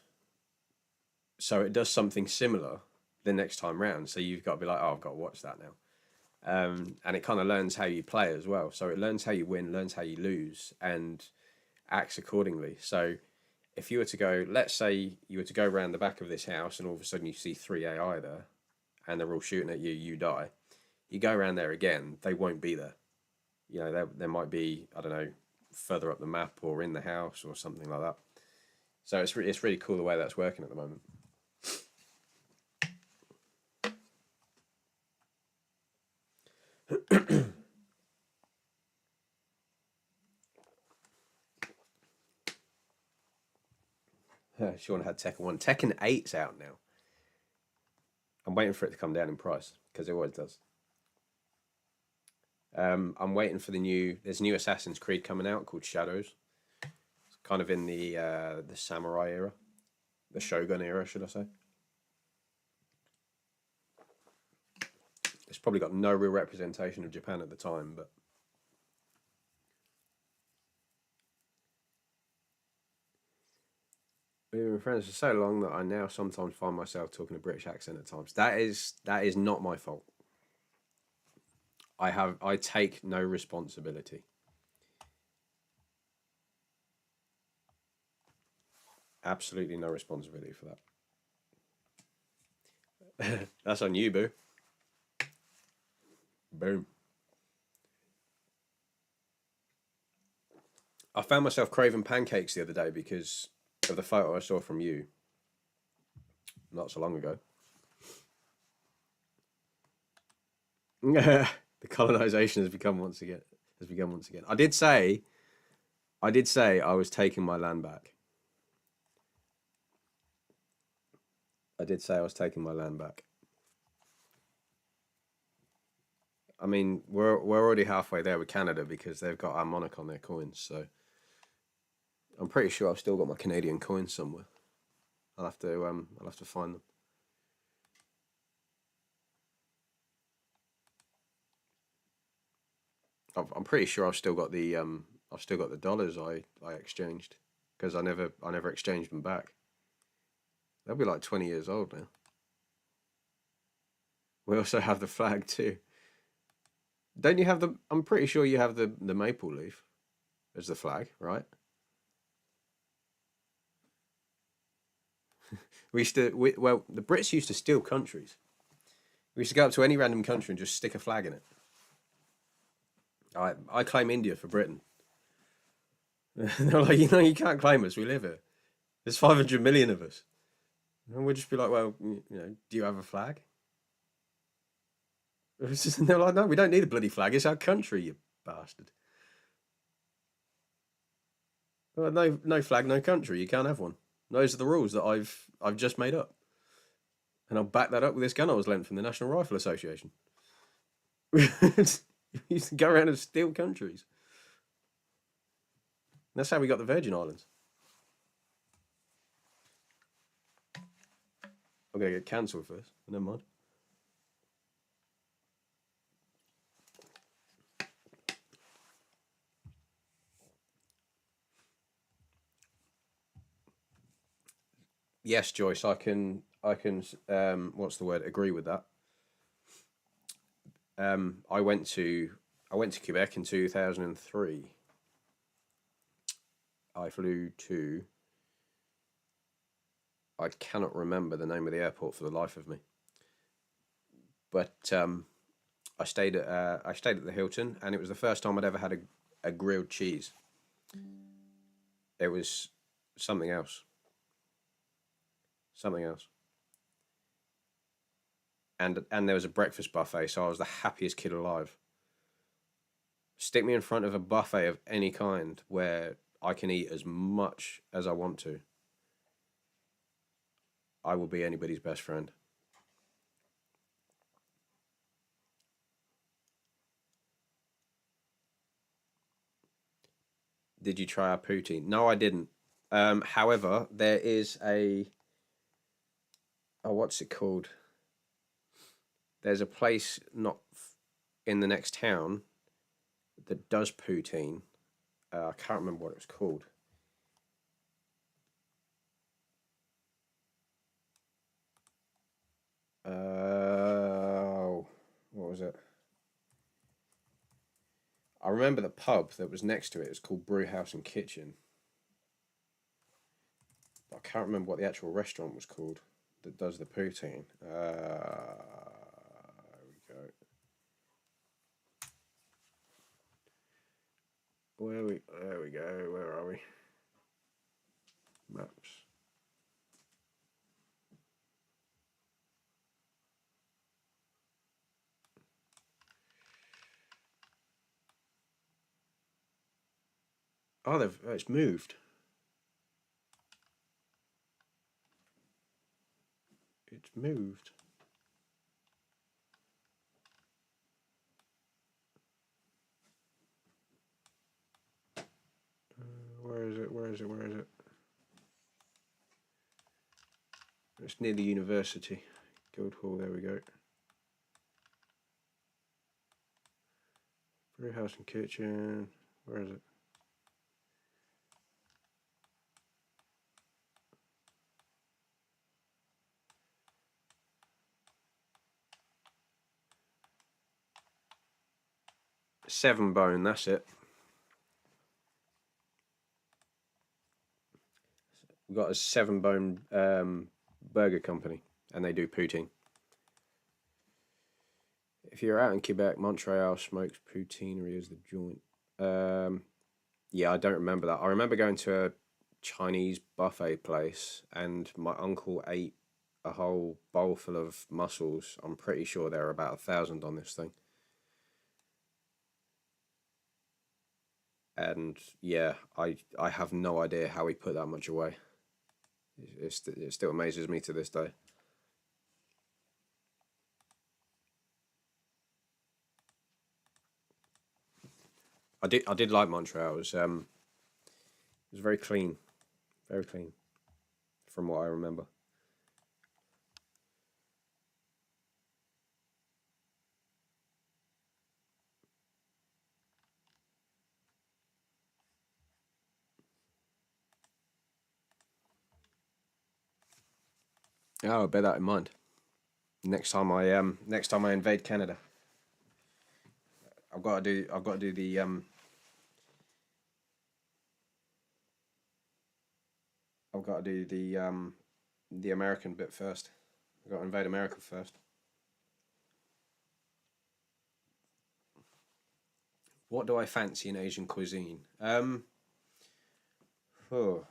so it does something similar the next time round. So you've got to be like, oh, I've got to watch that now. And it kind of learns how you play as well. So it learns how you win, learns how you lose, and acts accordingly. So if you were to go, let's say you were to go around the back of this house and all of a sudden you see three AI there and they're all shooting at you, you die. You go around there again, they won't be there. You know, there might be, I don't know, further up the map or in the house or something like that. So it's really cool the way that's working at the moment. Sean had Tekken 1. Tekken 8's out now. I'm waiting for it to come down in price because it always does. I'm waiting for there's a new Assassin's Creed coming out called Shadows. It's kind of in the samurai era. the Shogun era, should I say. It's probably got no real representation of Japan at the time, but we've been friends for so long that I now sometimes find myself talking a British accent at times. That is not my fault. I take no responsibility. Absolutely no responsibility for that. That's on you, boo. Boom. I found myself craving pancakes the other day because of the photo I saw from you not so long ago. The colonization has begun once again. I did say I was taking my land back. I did say I was taking my land back. I mean, we're already halfway there with Canada because they've got our monarch on their coins. So I'm pretty sure I've still got my Canadian coins somewhere. I'll have to find them. I'm pretty sure I've still got the dollars I exchanged because I never exchanged them back. They'll be like 20 years old now. We also have the flag too. Don't you have the? I'm pretty sure you have the maple leaf as the flag, right? Well, the Brits used to steal countries. We used to go up to any random country and just stick a flag in it. I claim India for Britain. They're like, you can't claim us. We live here. There's 500 million of us. And we'd just be like, well, do you have a flag? And they're like, no, we don't need a bloody flag. It's our country, you bastard. Well, no flag, no country. You can't have one. Those are the rules that I've just made up, and I'll back that up with this gun I was lent from the National Rifle Association. We used to go around and steal countries. That's how we got the Virgin Islands. I'm gonna get cancelled first. Never mind. Yes, Joyce, I can. What's the word? Agree with that. I went to Quebec in 2003. I flew to. I cannot remember the name of the airport for the life of me. But I stayed at the Hilton, and it was the first time I'd ever had a grilled cheese. It was something else. Something else. And there was a breakfast buffet, so I was the happiest kid alive. Stick me in front of a buffet of any kind where I can eat as much as I want to. I will be anybody's best friend. Did you try our poutine? No, I didn't. However, there is what's it called? There's a place not in the next town that does poutine. I can't remember what it was called. What was it? I remember the pub that was next to it. It was called Brew House and Kitchen. I can't remember what the actual restaurant was called that does the poutine. There we go. There we go. Where are we? Maps. Oh, it's moved. It's moved. Where is it? Where is it? Where is it? It's near the university. Guildhall, there we go. Brew house and kitchen. Where is it? Seven Bone, that's it. We've got a Seven Bone burger company, and they do poutine. If you're out in Quebec, Montreal smokes poutineery as the joint. Yeah, I don't remember that. I remember going to a Chinese buffet place, and my uncle ate a whole bowl full of mussels. I'm pretty sure there were about 1,000 on this thing. And yeah, I have no idea how he put that much away. It still amazes me to this day. I did like Montreal. It was very clean, from what I remember. Oh, I'll bear that in mind. Next time I invade Canada, I've got to do I've got to do the American bit first. I've got to invade America first. What do I fancy in Asian cuisine? Oh,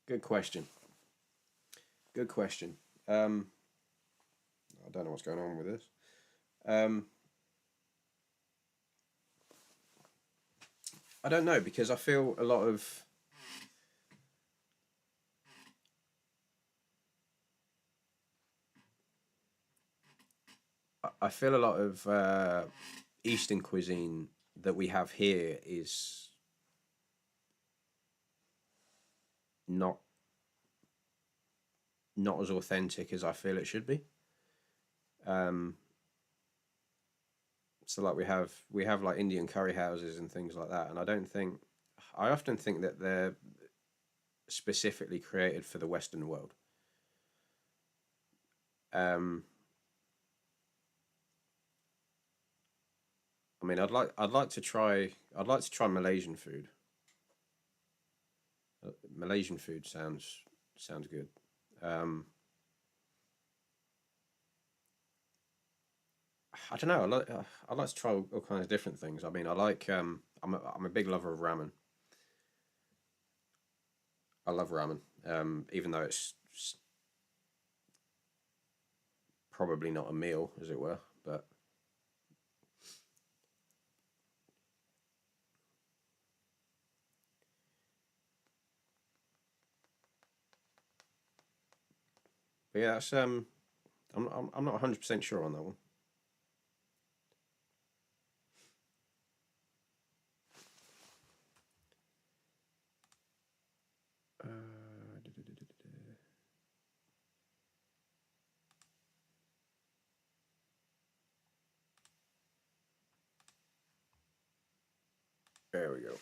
good question. Good question. I don't know what's going on with this. I don't know, because I feel a lot of Eastern cuisine that we have here is not as authentic as I feel it should be. Um, so like we have like Indian curry houses and things like that, and I often think that they're specifically created for the Western world. Um, I mean, I'd like to try Malaysian food. Malaysian food sounds good. Um, I don't know. I like to try all kinds of different things. I mean, I'm a big lover of ramen. I love ramen. Even though it's probably not a meal, as it were, but yeah, that's I'm not 100% sure on that one. There we go.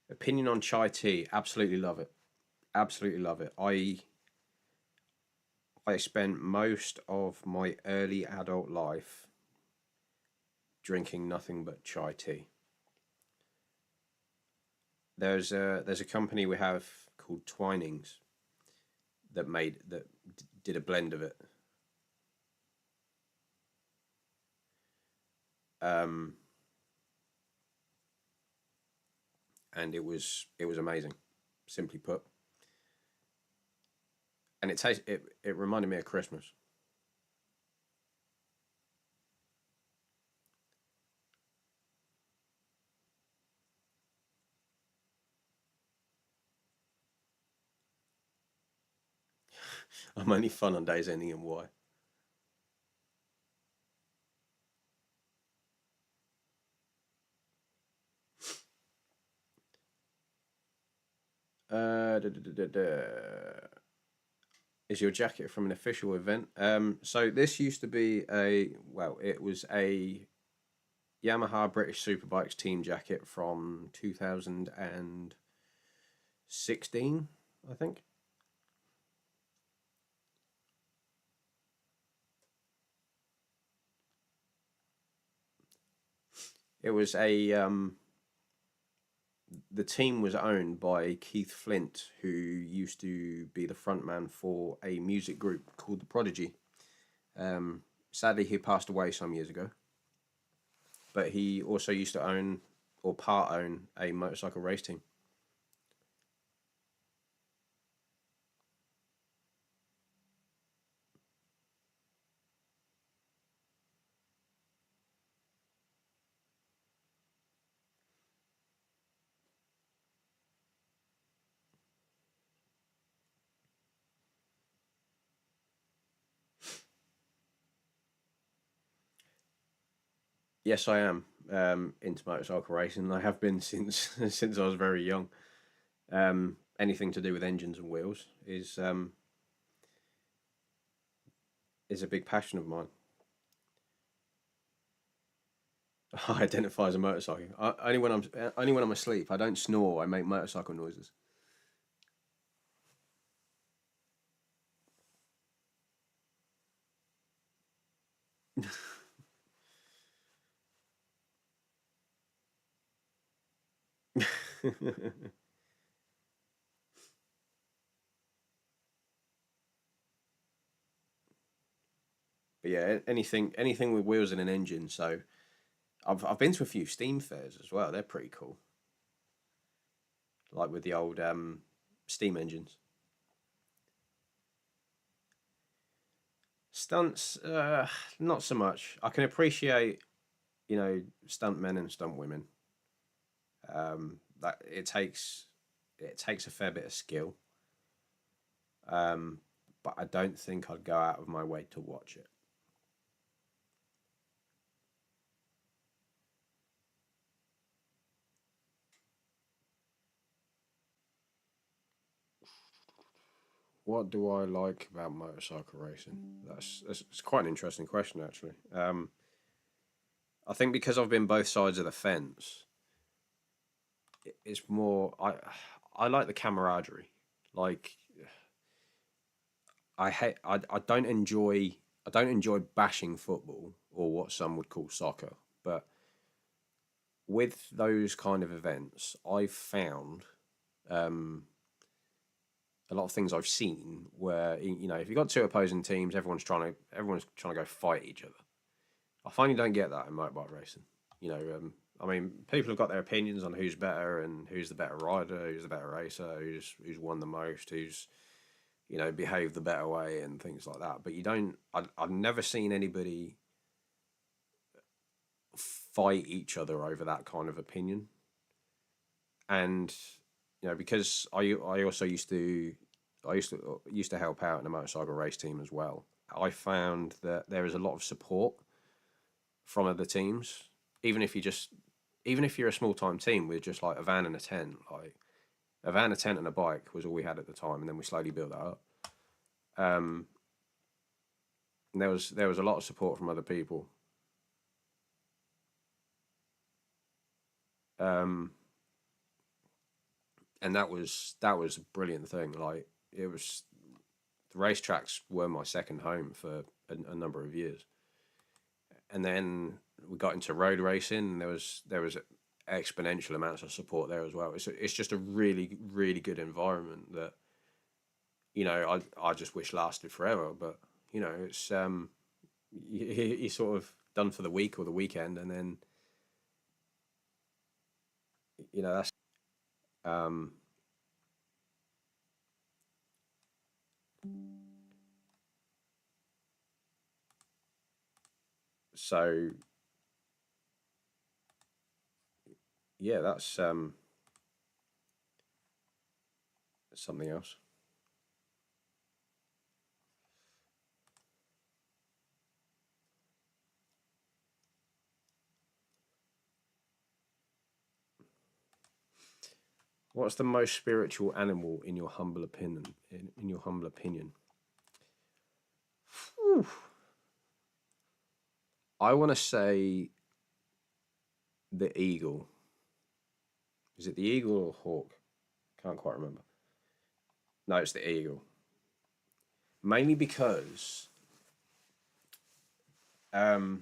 Opinion on chai tea? Absolutely love it. Absolutely love it. I spent most of my early adult life drinking nothing but chai tea. There's a company we have called Twinings that did a blend of it. Um, and it was amazing, simply put. And it reminded me of Christmas. I'm only fun on days ending in Y. Is your jacket from an official event? So this used to be it was a Yamaha British Superbikes team jacket from 2016, I think. It was the team was owned by Keith Flint, who used to be the frontman for a music group called The Prodigy. Sadly, he passed away some years ago. But he also used to own or part own a motorcycle race team. Yes, I am into motorcycle racing. I have been since since I was very young. Anything to do with engines and wheels is a big passion of mine. I identify as a motorcycle. Only when I'm asleep. I don't snore. I make motorcycle noises. But yeah, anything with wheels and an engine. So I've been to a few Steam fairs as well. They're pretty cool. Like with the old Steam engines. Stunts, not so much. I can appreciate, stunt men and stunt women. That it takes a fair bit of skill. Um, but I don't think I'd go out of my way to watch it. What do I like about motorcycle racing? That's quite an interesting question, actually. I think because I've been both sides of the fence, it's more I like the camaraderie. Like I don't enjoy bashing football or what some would call soccer, but with those kind of events, I've found um, a lot of things I've seen where if you've got two opposing teams, everyone's trying to go fight each other. I find you don't get that in motorbike racing. I mean, people have got their opinions on who's better and who's the better rider, who's the better racer, who's won the most, who's behaved the better way and things like that. But you don't. I've never seen anybody fight each other over that kind of opinion. And because I also used to help out in a motorcycle race team as well. I found that there is a lot of support from other teams, even if you just even if you're a small time team with just like a van and a tent, like a van, a tent, and a bike was all we had at the time, and then we slowly built that up. Um, and there was a lot of support from other people. Um, and that was a brilliant thing. Like it was the racetracks were my second home for a number of years, and then we got into road racing. And there was exponential amounts of support there as well. It's just a really really good environment that I just wish lasted forever. But it's you sort of done for the week or the weekend, and then that's um so yeah, that's something else. What's the most spiritual animal in your humble opinion? In your humble opinion, Whew. I want to say the eagle. Is it the eagle or hawk? Can't quite remember. No, it's the eagle. Mainly because the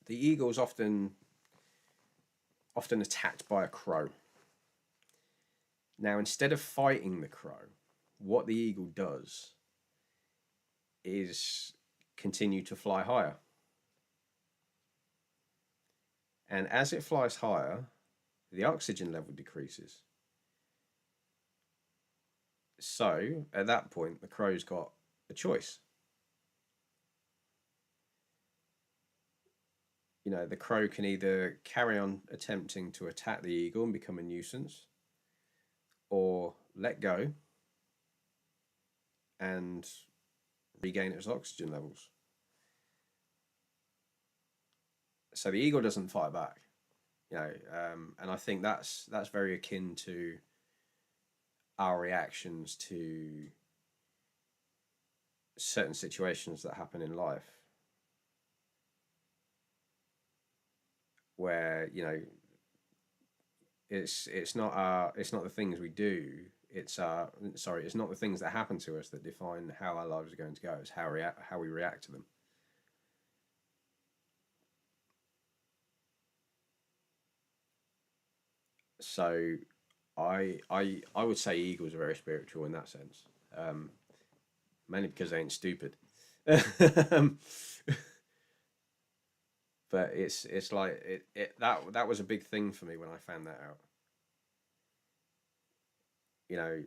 eagle is often attacked by a crow. Now, instead of fighting the crow, what the eagle does is continue to fly higher. And as it flies higher, the oxygen level decreases. So at that point, the crow's got a choice. You know, the crow can either carry on attempting to attack the eagle and become a nuisance, or let go and regain its oxygen levels. So the eagle doesn't fight back, you know, and I think that's very akin to our reactions to certain situations that happen in life, where you know it's not the things we do. It's not the things that happen to us that define how our lives are going to go. It's how we react to them. So, I would say eagles are very spiritual in that sense, mainly because they ain't stupid. But it's like that was a big thing for me when I found that out. You know,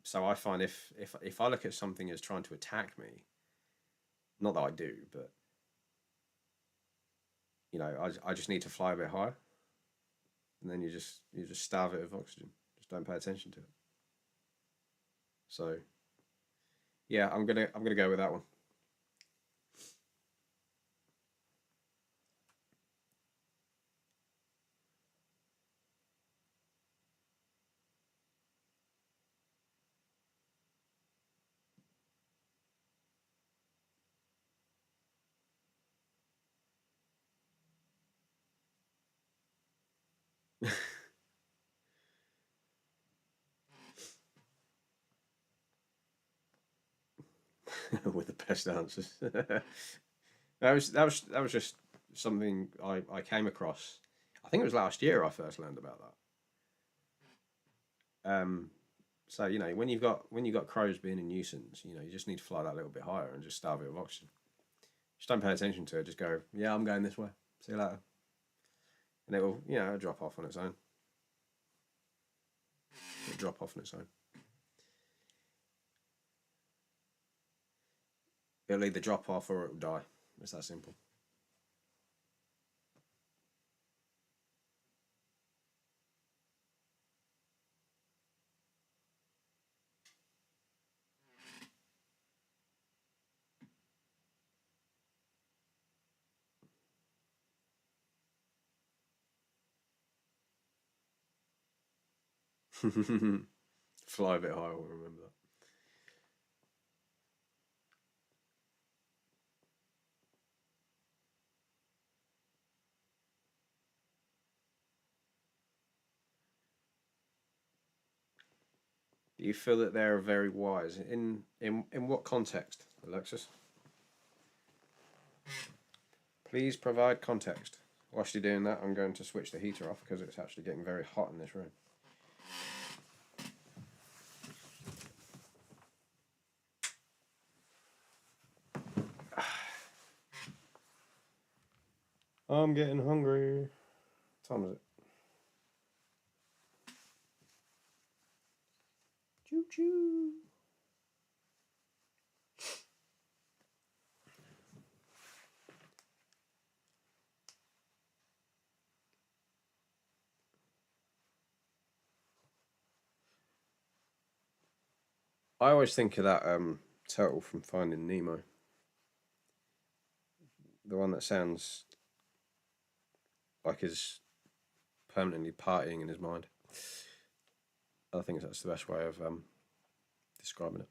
so I find if I look at something as trying to attack me, not that I do, but you know, I just need to fly a bit higher, and then you just starve it of oxygen. Just don't pay attention to it. So yeah, I'm gonna go with that one. With the best answers. That was just something I came across. I think it was last year I first learned about that. So you know when you've got crows being a nuisance, you know you just need to fly that little bit higher and just starve it of oxygen. Just don't pay attention to it. Just go, yeah, I'm going this way. See you later, and it will it'll drop off on its own. It'll drop off on its own. It'll either drop off or it'll die. It's that simple. Fly a bit higher. We'll remember that. Do you feel that they're very wise in what context, Alexis? Please provide context. Whilst you're doing that, I'm going to switch the heater off because it's actually getting very hot in this room. I'm getting hungry. What time is it? Choo choo. I always think of that turtle from Finding Nemo. The one that sounds like his permanently partying in his mind. I think that's the best way of describing it.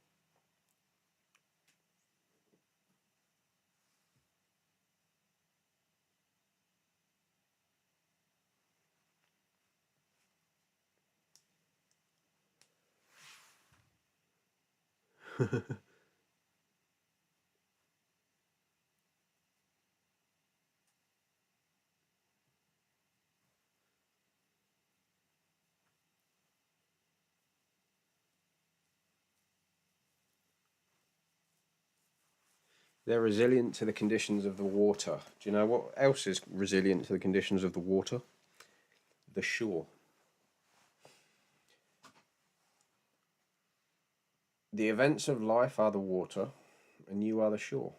They're resilient to the conditions of the water. Do you know what else is resilient to the conditions of the water? The shore. The events of life are the water, and you are the shore.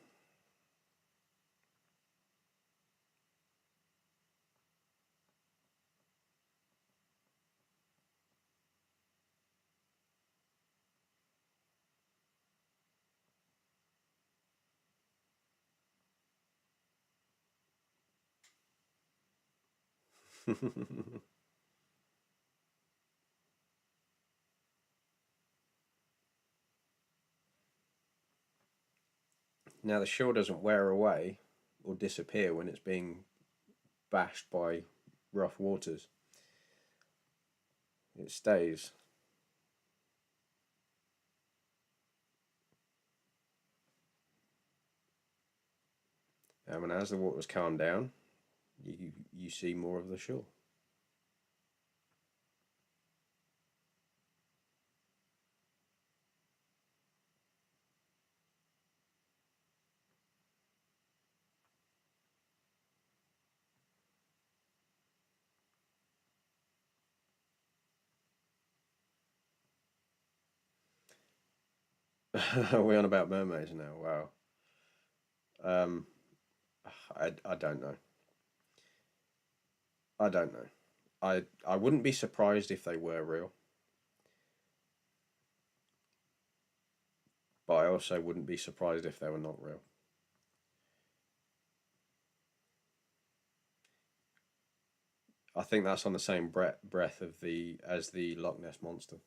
Now, the shore doesn't wear away or disappear when it's being bashed by rough waters. It stays. And as the waters calm down, you see more of the shore. We're on about mermaids now. Wow. Um, I don't know. I don't know. I wouldn't be surprised if they were real, but I also wouldn't be surprised if they were not real. I think that's on the same breath of the as the Loch Ness monster.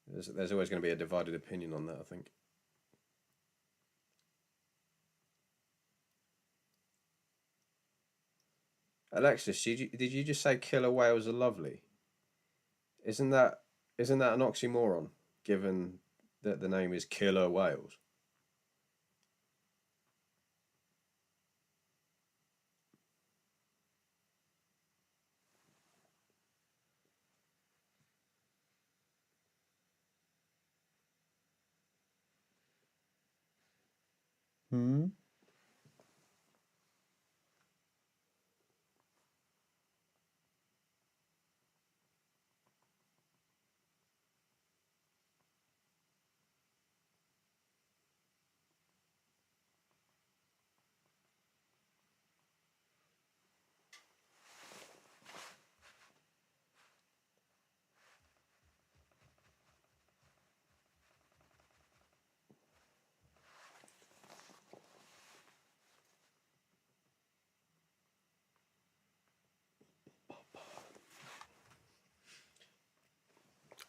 There's always going to be a divided opinion on that, I think. Alexis, did you just say killer whales are lovely? Isn't that isn't that an oxymoron? Given that the name is killer whales. Hmm.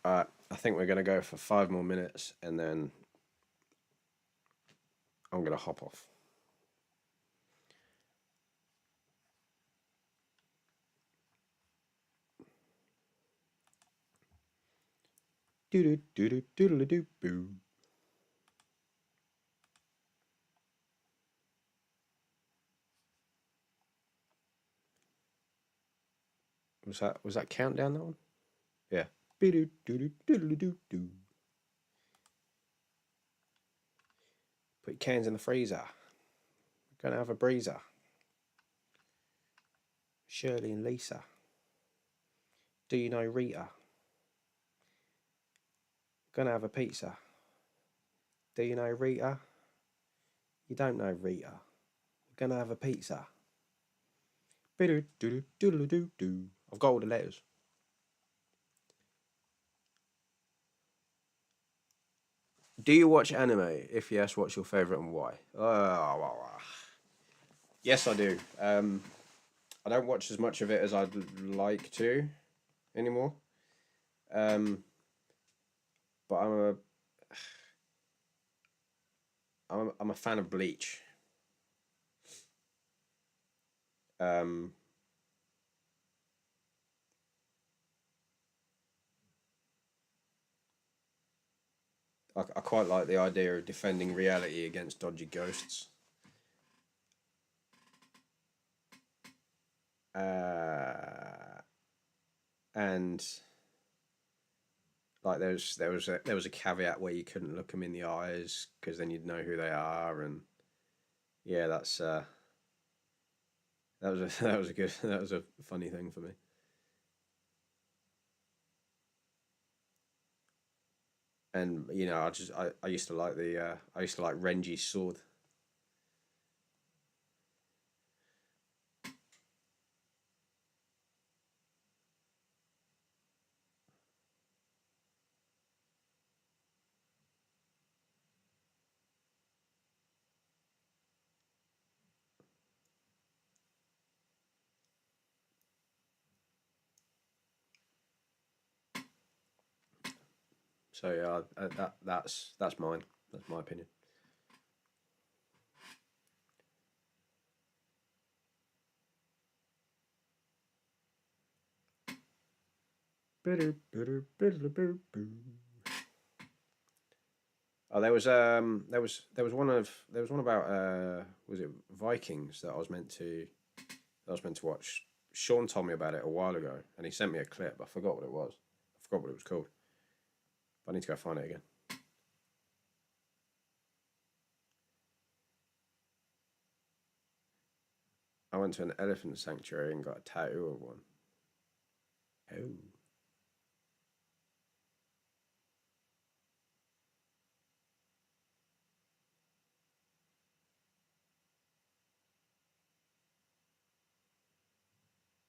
I think we're going to go for 5 more minutes and then I'm going to hop off. Do do do do do do boo. Was that countdown, that one? Yeah. Do do do do do do do. Put your cans in the freezer. Gonna have a breezer. Shirley and Lisa. Do you know Rita? Gonna have a pizza. Do you know Rita? You don't know Rita. Gonna have a pizza. I've got all the letters. Do you watch anime? If yes, what's your favourite and why? Yes, I do. I don't watch as much of it as I'd like to anymore. But I'm a fan of Bleach. Um, I quite like the idea of defending reality against dodgy ghosts. And like there was a caveat where you couldn't look them in the eyes because then you'd know who they are, and yeah, that was a that was a good that was a funny thing for me. And you know, I used to like I used to like Renji's sword. So yeah, that's mine. That's my opinion. Oh, there was one about was it Vikings that I was meant to watch. Sean told me about it a while ago, and he sent me a clip. I forgot what it was. I forgot what it was called. But I need to go find it again. I went to an elephant sanctuary and got a tattoo of one. Oh.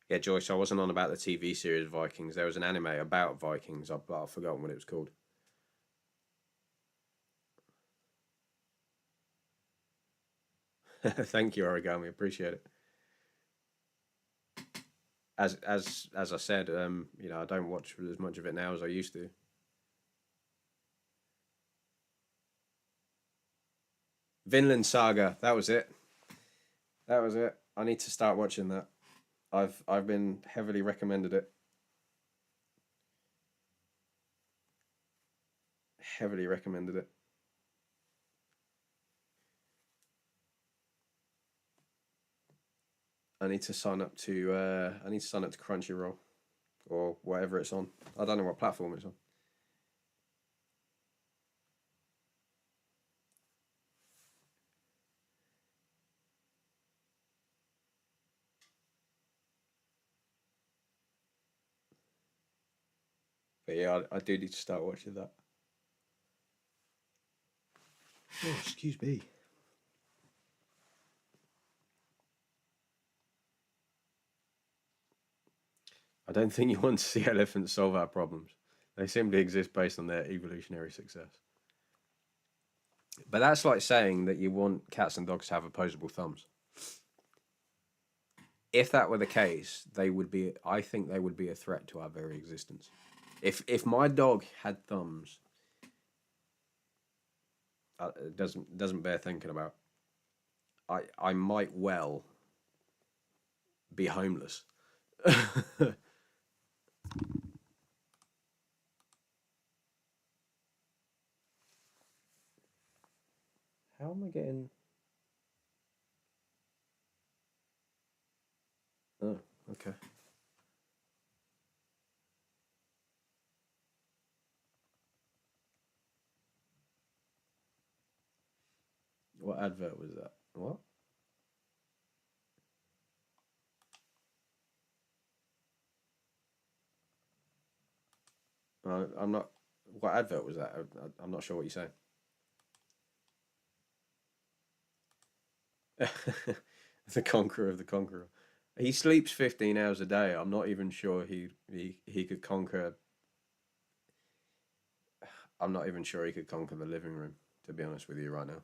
Yeah, Joyce, I wasn't on about the TV series Vikings. There was an anime about Vikings, but I've forgotten what it was called. Thank you, Origami. Appreciate it. As I said, you know, I don't watch as much of it now as I used to. Vinland Saga, that was it. That was it. I need to start watching that. I've been heavily recommended it. Heavily recommended it. I need to sign up to Crunchyroll or whatever it's on. I don't know what platform it's on. But yeah, I do need to start watching that. Oh, excuse me. I don't think you want to see elephants solve our problems. They simply exist based on their evolutionary success. But that's like saying that you want cats and dogs to have opposable thumbs. If that were the case, they would be. I think they would be a threat to our very existence. If my dog had thumbs, it doesn't bear thinking about. I might well be homeless. How am I getting? Oh, okay. What advert was that? What? I'm not. What advert was that? I'm not sure what you're saying. The Conqueror of the Conqueror. He sleeps 15 hours a day. I'm not even sure he could conquer. I'm not even sure he could conquer the living room. To be honest with you, right now.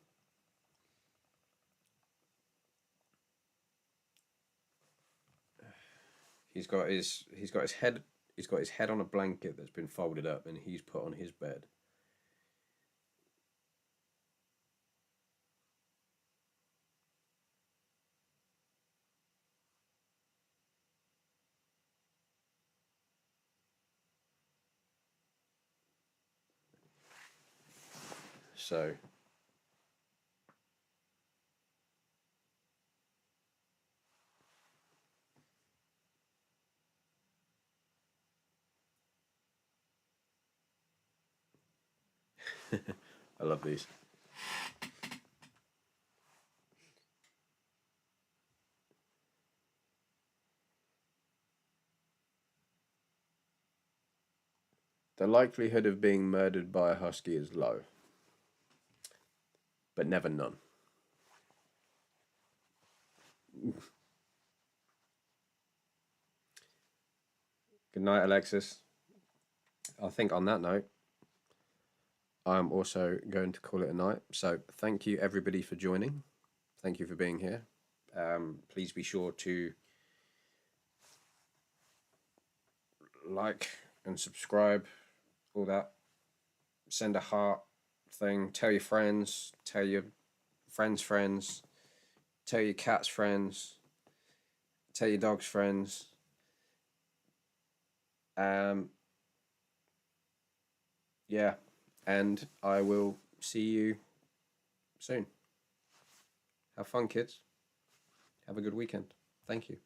He's got his head on a blanket that's been folded up, and he's put on his bed. So I love these. The likelihood of being murdered by a husky is low, but never none. Good night, Alexis. I think on that note, I'm also going to call it a night. So thank you everybody for joining. Thank you for being here. Please be sure to like and subscribe, all that. Send a heart thing. Tell your friends. Tell your friends. Tell your cat's friends. Tell your dog's friends. Yeah, and I will see you soon. Have fun, kids. Have a good weekend. Thank you.